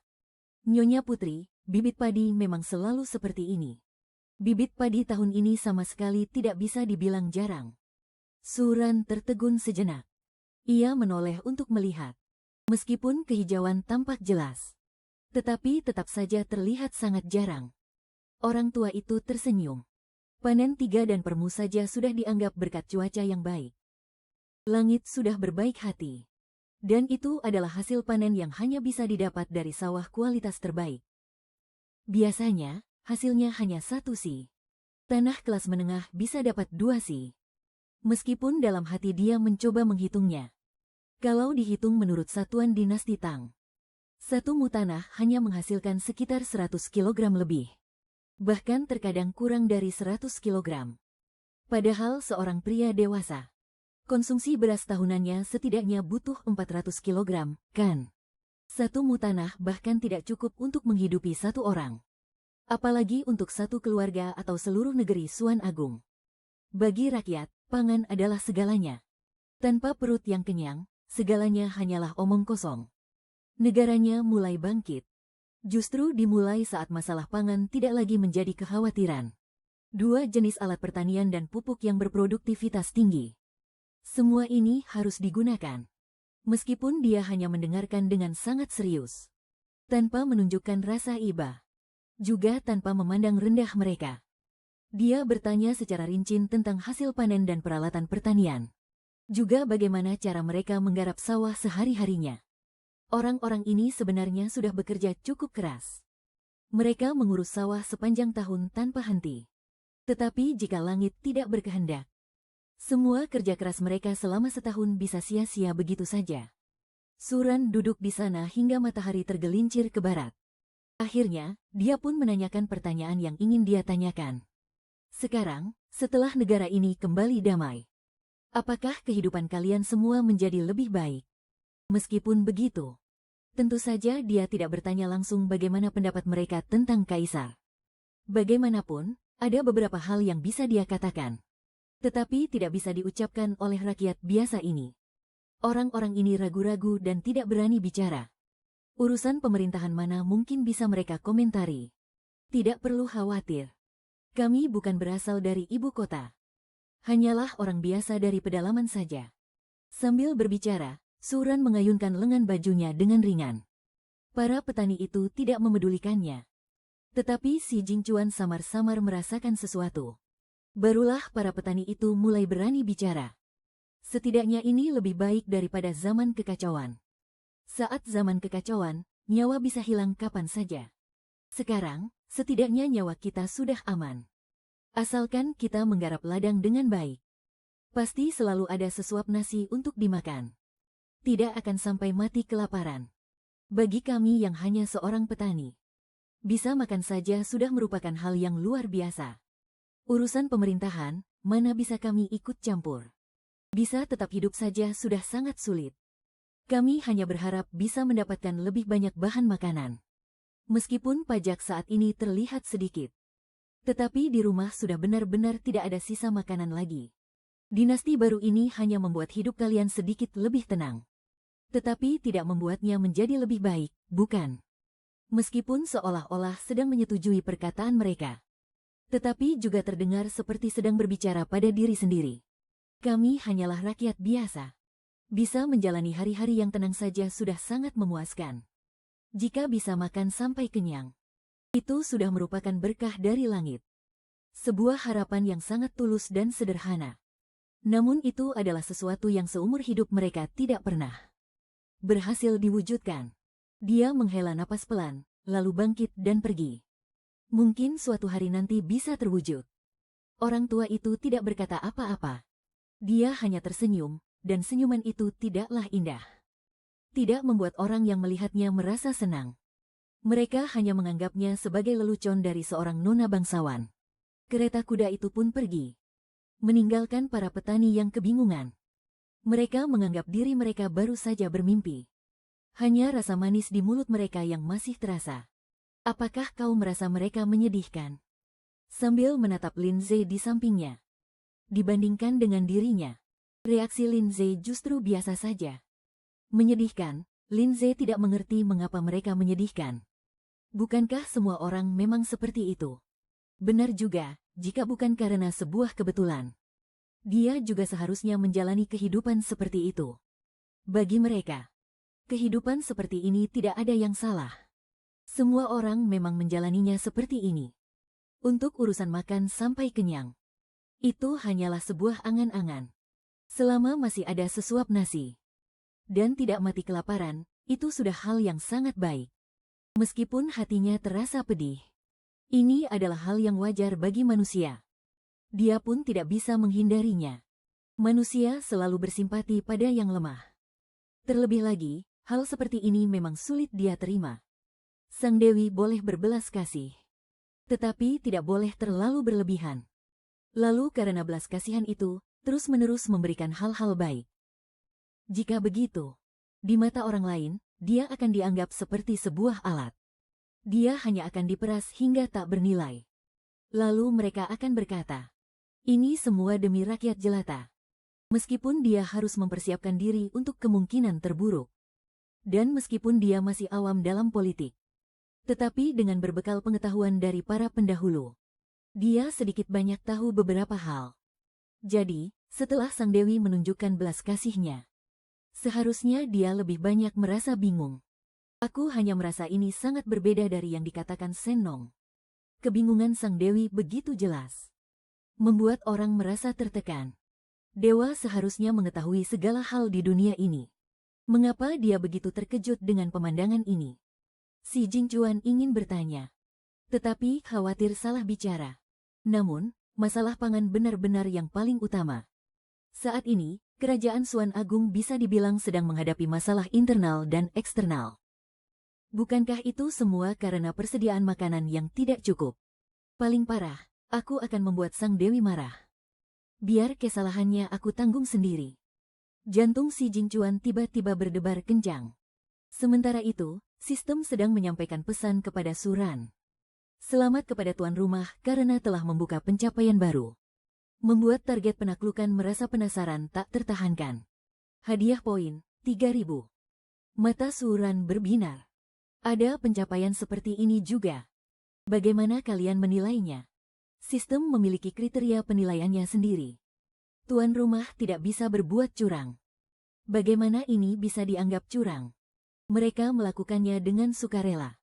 Nyonya Putri, bibit padi memang selalu seperti ini. Bibit padi tahun ini sama sekali tidak bisa dibilang jarang. Suran tertegun sejenak. Ia menoleh untuk melihat. Meskipun kehijauan tampak jelas, tetapi tetap saja terlihat sangat jarang. Orang tua itu tersenyum. Panen 3 dan permu saja sudah dianggap berkat cuaca yang baik. Langit sudah berbaik hati. Dan itu adalah hasil panen yang hanya bisa didapat dari sawah kualitas terbaik. Biasanya, hasilnya hanya 1 si. Tanah kelas menengah bisa dapat 2 si. Meskipun dalam hati dia mencoba menghitungnya. Kalau dihitung menurut satuan dinasti Tang, 1 mu tanah hanya menghasilkan sekitar 100 kg lebih. Bahkan terkadang kurang dari 100 kg. Padahal seorang pria dewasa, konsumsi beras tahunannya setidaknya butuh 400 kg, kan? 1 mu tanah bahkan tidak cukup untuk menghidupi 1 orang. Apalagi untuk 1 keluarga atau seluruh negeri Suan Agung. Bagi rakyat, pangan adalah segalanya. Tanpa perut yang kenyang, segalanya hanyalah omong kosong. Negaranya mulai bangkit. Justru dimulai saat masalah pangan tidak lagi menjadi kekhawatiran. 2 jenis alat pertanian dan pupuk yang berproduktivitas tinggi. Semua ini harus digunakan. Meskipun dia hanya mendengarkan dengan sangat serius. Tanpa menunjukkan rasa iba. Juga tanpa memandang rendah mereka. Dia bertanya secara rinci tentang hasil panen dan peralatan pertanian. Juga bagaimana cara mereka menggarap sawah sehari-harinya. Orang-orang ini sebenarnya sudah bekerja cukup keras. Mereka mengurus sawah sepanjang tahun tanpa henti. Tetapi jika langit tidak berkehendak, semua kerja keras mereka selama setahun bisa sia-sia begitu saja. Suran duduk di sana hingga matahari tergelincir ke barat. Akhirnya, dia pun menanyakan pertanyaan yang ingin dia tanyakan. Sekarang, setelah negara ini kembali damai, apakah kehidupan kalian semua menjadi lebih baik? Meskipun begitu, tentu saja dia tidak bertanya langsung bagaimana pendapat mereka tentang Kaisar. Bagaimanapun, ada beberapa hal yang bisa dia katakan. Tetapi tidak bisa diucapkan oleh rakyat biasa ini. Orang-orang ini ragu-ragu dan tidak berani bicara. Urusan pemerintahan mana mungkin bisa mereka komentari. Tidak perlu khawatir. Kami bukan berasal dari ibu kota. Hanyalah orang biasa dari pedalaman saja. Sambil berbicara, Suran mengayunkan lengan bajunya dengan ringan. Para petani itu tidak memedulikannya. Tetapi si Jingcuan samar-samar merasakan sesuatu. Barulah para petani itu mulai berani bicara. Setidaknya ini lebih baik daripada zaman kekacauan. Saat zaman kekacauan, nyawa bisa hilang kapan saja. Sekarang, setidaknya nyawa kita sudah aman. Asalkan kita menggarap ladang dengan baik. Pasti selalu ada sesuap nasi untuk dimakan. Tidak akan sampai mati kelaparan. Bagi kami yang hanya seorang petani, bisa makan saja sudah merupakan hal yang luar biasa. Urusan pemerintahan, mana bisa kami ikut campur. Bisa tetap hidup saja sudah sangat sulit. Kami hanya berharap bisa mendapatkan lebih banyak bahan makanan. Meskipun pajak saat ini terlihat sedikit. Tetapi di rumah sudah benar-benar tidak ada sisa makanan lagi. Dinasti baru ini hanya membuat hidup kalian sedikit lebih tenang. Tetapi tidak membuatnya menjadi lebih baik, bukan? Meskipun seolah-olah sedang menyetujui perkataan mereka. Tetapi juga terdengar seperti sedang berbicara pada diri sendiri. Kami hanyalah rakyat biasa. Bisa menjalani hari-hari yang tenang saja sudah sangat memuaskan. Jika bisa makan sampai kenyang, itu sudah merupakan berkah dari langit. Sebuah harapan yang sangat tulus dan sederhana. Namun itu adalah sesuatu yang seumur hidup mereka tidak pernah berhasil diwujudkan. Dia menghela napas pelan, lalu bangkit dan pergi. Mungkin suatu hari nanti bisa terwujud. Orang tua itu tidak berkata apa-apa. Dia hanya tersenyum, dan senyuman itu tidaklah indah. Tidak membuat orang yang melihatnya merasa senang. Mereka hanya menganggapnya sebagai lelucon dari seorang nona bangsawan. Kereta kuda itu pun pergi, meninggalkan para petani yang kebingungan. Mereka menganggap diri mereka baru saja bermimpi. Hanya rasa manis di mulut mereka yang masih terasa. Apakah kau merasa mereka menyedihkan? Sambil menatap Lindsay di sampingnya. Dibandingkan dengan dirinya, reaksi Lindsay justru biasa saja. Menyedihkan, Lindsay tidak mengerti mengapa mereka menyedihkan. Bukankah semua orang memang seperti itu? Benar juga, jika bukan karena sebuah kebetulan. Dia juga seharusnya menjalani kehidupan seperti itu. Bagi mereka, kehidupan seperti ini tidak ada yang salah. Semua orang memang menjalaninya seperti ini. Untuk urusan makan sampai kenyang, itu hanyalah sebuah angan-angan. Selama masih ada sesuap nasi dan tidak mati kelaparan, itu sudah hal yang sangat baik. Meskipun hatinya terasa pedih, ini adalah hal yang wajar bagi manusia. Dia pun tidak bisa menghindarinya. Manusia selalu bersimpati pada yang lemah. Terlebih lagi, hal seperti ini memang sulit dia terima. Sang Dewi boleh berbelas kasih, tetapi tidak boleh terlalu berlebihan. Lalu karena belas kasihan itu, terus-menerus memberikan hal-hal baik. Jika begitu, di mata orang lain, dia akan dianggap seperti sebuah alat. Dia hanya akan diperas hingga tak bernilai. Lalu mereka akan berkata, ini semua demi rakyat jelata. Meskipun dia harus mempersiapkan diri untuk kemungkinan terburuk. Dan meskipun dia masih awam dalam politik. Tetapi dengan berbekal pengetahuan dari para pendahulu, dia sedikit banyak tahu beberapa hal. Jadi, setelah Sang Dewi menunjukkan belas kasihnya, seharusnya dia lebih banyak merasa bingung. Aku hanya merasa ini sangat berbeda dari yang dikatakan Senong. Kebingungan Sang Dewi begitu jelas, membuat orang merasa tertekan. Dewa seharusnya mengetahui segala hal di dunia ini. Mengapa dia begitu terkejut dengan pemandangan ini? Si Jingchuan ingin bertanya, tetapi khawatir salah bicara. Namun, masalah pangan benar-benar yang paling utama. Saat ini, Kerajaan Xuan Agung bisa dibilang sedang menghadapi masalah internal dan eksternal. Bukankah itu semua karena persediaan makanan yang tidak cukup? Paling parah, aku akan membuat Sang Dewi marah. Biar kesalahannya aku tanggung sendiri. Jantung si Jingchuan tiba-tiba berdebar kencang. Sementara itu, sistem sedang menyampaikan pesan kepada Suran. Selamat kepada tuan rumah karena telah membuka pencapaian baru. Membuat target penaklukan merasa penasaran tak tertahankan. Hadiah poin, 3.000. Mata Suran berbinar. Ada pencapaian seperti ini juga. Bagaimana kalian menilainya? Sistem memiliki kriteria penilaiannya sendiri. Tuan rumah tidak bisa berbuat curang. Bagaimana ini bisa dianggap curang? Mereka melakukannya dengan sukarela.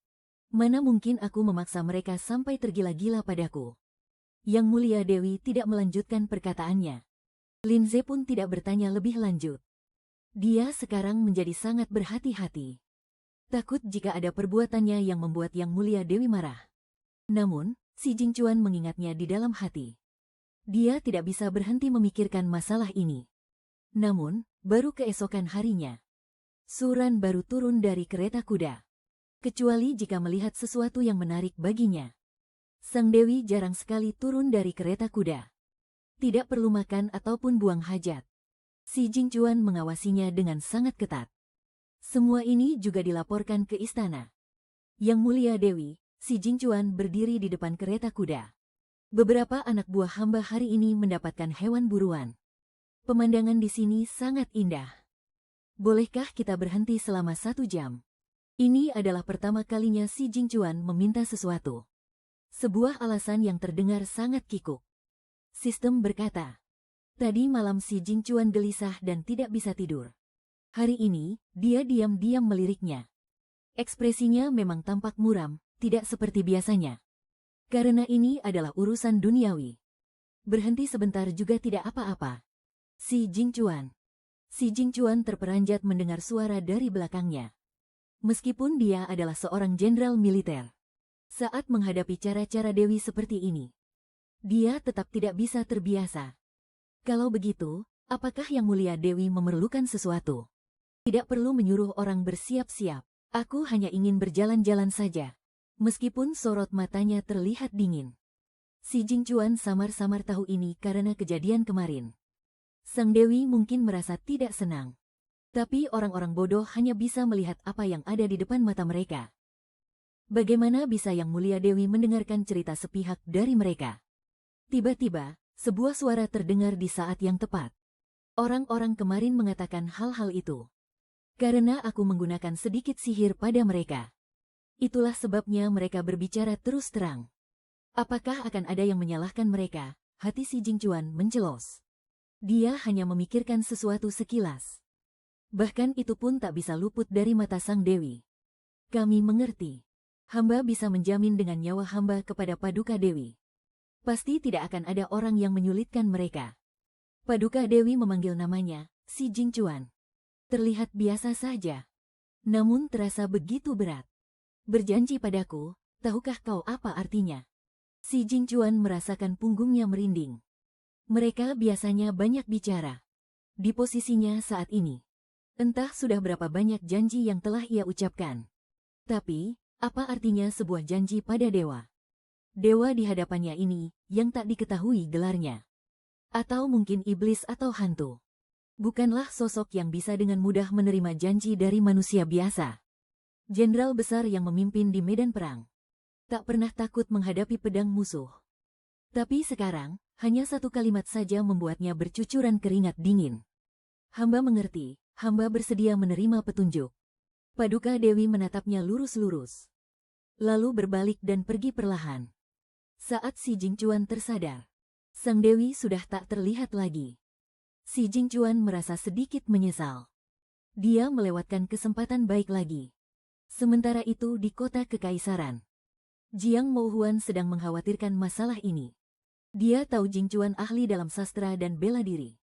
Mana mungkin aku memaksa mereka sampai tergila-gila padaku? Yang Mulia Dewi tidak melanjutkan perkataannya. Lindsay pun tidak bertanya lebih lanjut. Dia sekarang menjadi sangat berhati-hati. Takut jika ada perbuatannya yang membuat Yang Mulia Dewi marah. Namun, si Jingchuan mengingatnya di dalam hati. Dia tidak bisa berhenti memikirkan masalah ini. Namun, baru keesokan harinya, Suran baru turun dari kereta kuda. Kecuali jika melihat sesuatu yang menarik baginya. Sang Dewi jarang sekali turun dari kereta kuda. Tidak perlu makan ataupun buang hajat. Si Jingchuan mengawasinya dengan sangat ketat. Semua ini juga dilaporkan ke istana. Yang Mulia Dewi, si Jingchuan berdiri di depan kereta kuda. Beberapa anak buah hamba hari ini mendapatkan hewan buruan. Pemandangan di sini sangat indah. Bolehkah kita berhenti selama 1 jam? Ini adalah pertama kalinya si Jingchuan meminta sesuatu. Sebuah alasan yang terdengar sangat kikuk. Sistem berkata, tadi malam si Jingchuan gelisah dan tidak bisa tidur. Hari ini, dia diam-diam meliriknya. Ekspresinya memang tampak muram, tidak seperti biasanya. Karena ini adalah urusan duniawi. Berhenti sebentar juga tidak apa-apa. Si Jingchuan. Si Jingchuan terperanjat mendengar suara dari belakangnya. Meskipun dia adalah seorang jenderal militer. Saat menghadapi cara-cara Dewi seperti ini, dia tetap tidak bisa terbiasa. Kalau begitu, apakah Yang Mulia Dewi memerlukan sesuatu? Tidak perlu menyuruh orang bersiap-siap. Aku hanya ingin berjalan-jalan saja. Meskipun sorot matanya terlihat dingin. Si Jingchuan samar-samar tahu ini karena kejadian kemarin. Sang Dewi mungkin merasa tidak senang. Tapi orang-orang bodoh hanya bisa melihat apa yang ada di depan mata mereka. Bagaimana bisa Yang Mulia Dewi mendengarkan cerita sepihak dari mereka? Tiba-tiba, sebuah suara terdengar di saat yang tepat. Orang-orang kemarin mengatakan hal-hal itu karena aku menggunakan sedikit sihir pada mereka. Itulah sebabnya mereka berbicara terus terang. Apakah akan ada yang menyalahkan mereka? Hati si Jingchuan mencelos. Dia hanya memikirkan sesuatu sekilas. Bahkan itu pun tak bisa luput dari mata sang dewi. Kami mengerti. Hamba bisa menjamin dengan nyawa hamba kepada Paduka Dewi. Pasti tidak akan ada orang yang menyulitkan mereka. Paduka Dewi memanggil namanya, si Jingchuan. Terlihat biasa saja. Namun terasa begitu berat. Berjanji padaku, tahukah kau apa artinya? Si Jingchuan merasakan punggungnya merinding. Mereka biasanya banyak bicara. Di posisinya saat ini. Entah sudah berapa banyak janji yang telah ia ucapkan. Tapi, apa artinya sebuah janji pada dewa? Dewa di hadapannya ini, yang tak diketahui gelarnya. Atau mungkin iblis atau hantu. Bukanlah sosok yang bisa dengan mudah menerima janji dari manusia biasa. Jenderal besar yang memimpin di medan perang. Tak pernah takut menghadapi pedang musuh. Tapi sekarang, hanya satu kalimat saja membuatnya bercucuran keringat dingin. Hamba mengerti, hamba bersedia menerima petunjuk. Paduka Dewi menatapnya lurus-lurus. Lalu berbalik dan pergi perlahan. Saat si Jingchuan tersadar, sang dewi sudah tak terlihat lagi. Si Jingchuan merasa sedikit menyesal. Dia melewatkan kesempatan baik lagi. Sementara itu di kota kekaisaran, Jiang Mouhuan sedang mengkhawatirkan masalah ini. Dia tahu Jingchuan ahli dalam sastra dan bela diri.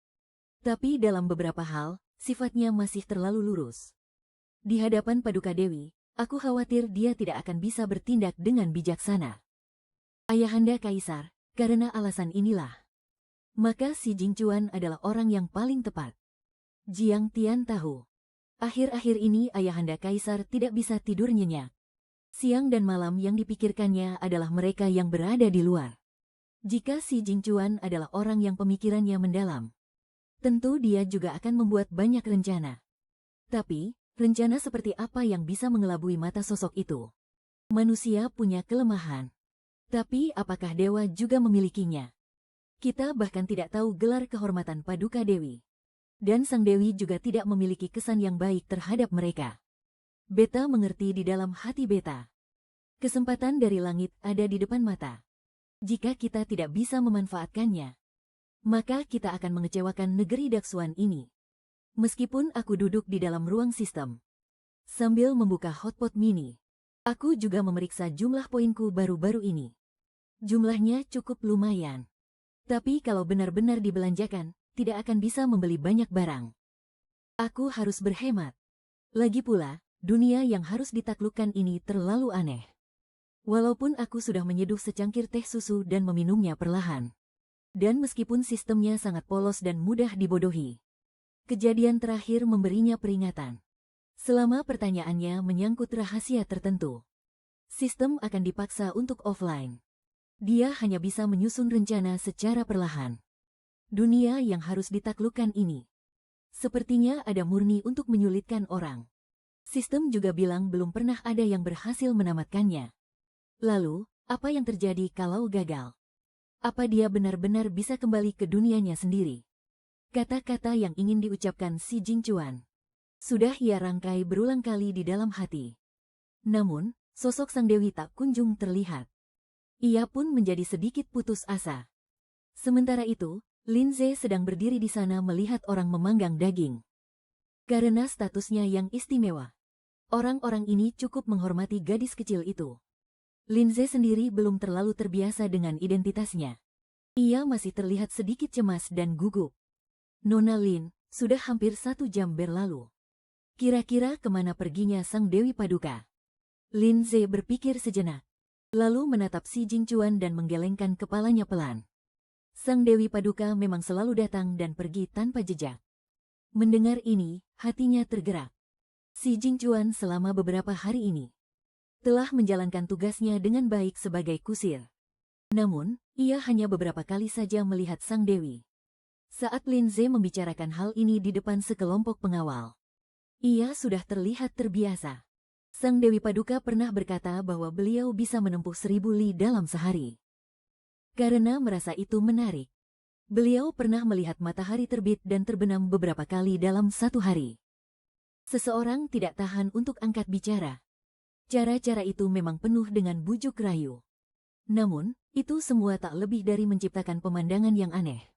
Tapi dalam beberapa hal, sifatnya masih terlalu lurus. Di hadapan Paduka Dewi, aku khawatir dia tidak akan bisa bertindak dengan bijaksana. Ayahanda Kaisar, karena alasan inilah, maka si Jingchuan adalah orang yang paling tepat. Jiang Tian tahu. Akhir-akhir ini Ayahanda Kaisar tidak bisa tidur nyenyak. Siang dan malam yang dipikirkannya adalah mereka yang berada di luar. Jika si Jingchuan adalah orang yang pemikirannya mendalam, tentu dia juga akan membuat banyak rencana. Tapi, rencana seperti apa yang bisa mengelabui mata sosok itu? Manusia punya kelemahan. Tapi apakah dewa juga memilikinya? Kita bahkan tidak tahu gelar kehormatan Paduka Dewi. Dan sang dewi juga tidak memiliki kesan yang baik terhadap mereka. Beta mengerti di dalam hati beta. Kesempatan dari langit ada di depan mata. Jika kita tidak bisa memanfaatkannya, maka kita akan mengecewakan negeri Daksuan ini. Meskipun aku duduk di dalam ruang sistem, sambil membuka hotpot mini, aku juga memeriksa jumlah poinku baru-baru ini. Jumlahnya cukup lumayan. Tapi kalau benar-benar dibelanjakan, tidak akan bisa membeli banyak barang. Aku harus berhemat. Lagi pula, dunia yang harus ditaklukkan ini terlalu aneh. Walaupun aku sudah menyeduh secangkir teh susu dan meminumnya perlahan. Dan meskipun sistemnya sangat polos dan mudah dibodohi, kejadian terakhir memberinya peringatan. Selama pertanyaannya menyangkut rahasia tertentu, sistem akan dipaksa untuk offline. Dia hanya bisa menyusun rencana secara perlahan. Dunia yang harus ditaklukkan ini sepertinya ada murni untuk menyulitkan orang. Sistem juga bilang belum pernah ada yang berhasil menamatkannya. Lalu, apa yang terjadi kalau gagal? Apa dia benar-benar bisa kembali ke dunianya sendiri? Kata-kata yang ingin diucapkan si Jingchuan sudah ia rangkai berulang kali di dalam hati. Namun, sosok sang dewi tak kunjung terlihat. Ia pun menjadi sedikit putus asa. Sementara itu, Lin Ze sedang berdiri di sana melihat orang memanggang daging. Karena statusnya yang istimewa, orang-orang ini cukup menghormati gadis kecil itu. Lin Ze sendiri belum terlalu terbiasa dengan identitasnya. Ia masih terlihat sedikit cemas dan gugup. Nona Lin, sudah hampir 1 jam berlalu. Kira-kira kemana perginya sang Dewi Paduka? Lin Ze berpikir sejenak. Lalu menatap si Jingchuan dan menggelengkan kepalanya pelan. Sang Dewi Paduka memang selalu datang dan pergi tanpa jejak. Mendengar ini, hatinya tergerak. Si Jingchuan selama beberapa hari ini telah menjalankan tugasnya dengan baik sebagai kusir. Namun, ia hanya beberapa kali saja melihat sang dewi. Saat Lin Ze membicarakan hal ini di depan sekelompok pengawal, Ia sudah terlihat terbiasa. Sang Dewi Paduka pernah berkata bahwa beliau bisa menempuh 1000 li dalam sehari. Karena merasa itu menarik, beliau pernah melihat matahari terbit dan terbenam beberapa kali dalam satu hari. Seseorang tidak tahan untuk angkat bicara. Cara-cara itu memang penuh dengan bujuk rayu. Namun, itu semua tak lebih dari menciptakan pemandangan yang aneh.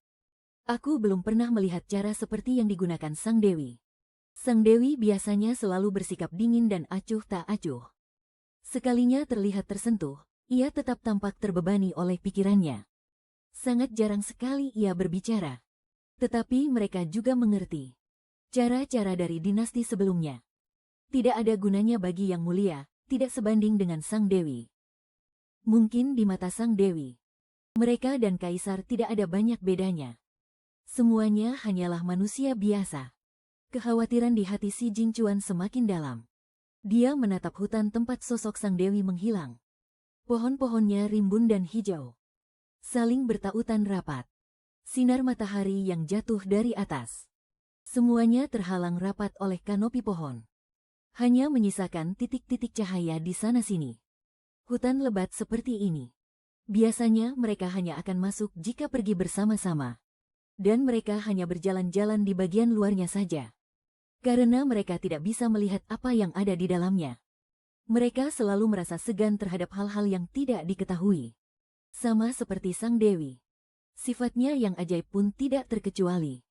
Aku belum pernah melihat cara seperti yang digunakan Sang Dewi. Sang Dewi biasanya selalu bersikap dingin dan acuh tak acuh. Sekalinya terlihat tersentuh, ia tetap tampak terbebani oleh pikirannya. Sangat jarang sekali ia berbicara. Tetapi mereka juga mengerti cara-cara dari dinasti sebelumnya. Tidak ada gunanya bagi Yang Mulia, tidak sebanding dengan Sang Dewi. Mungkin di mata Sang Dewi, mereka dan Kaisar tidak ada banyak bedanya. Semuanya hanyalah manusia biasa. Kekhawatiran di hati si Jingcuan semakin dalam. Dia menatap hutan tempat sosok Sang Dewi menghilang. Pohon-pohonnya rimbun dan hijau, saling bertautan rapat. Sinar matahari yang jatuh dari atas, semuanya terhalang rapat oleh kanopi pohon. Hanya menyisakan titik-titik cahaya di sana-sini. Hutan lebat seperti ini, biasanya mereka hanya akan masuk jika pergi bersama-sama. Dan mereka hanya berjalan-jalan di bagian luarnya saja. Karena mereka tidak bisa melihat apa yang ada di dalamnya. Mereka selalu merasa segan terhadap hal-hal yang tidak diketahui. Sama seperti Sang Dewi. Sifatnya yang ajaib pun tidak terkecuali.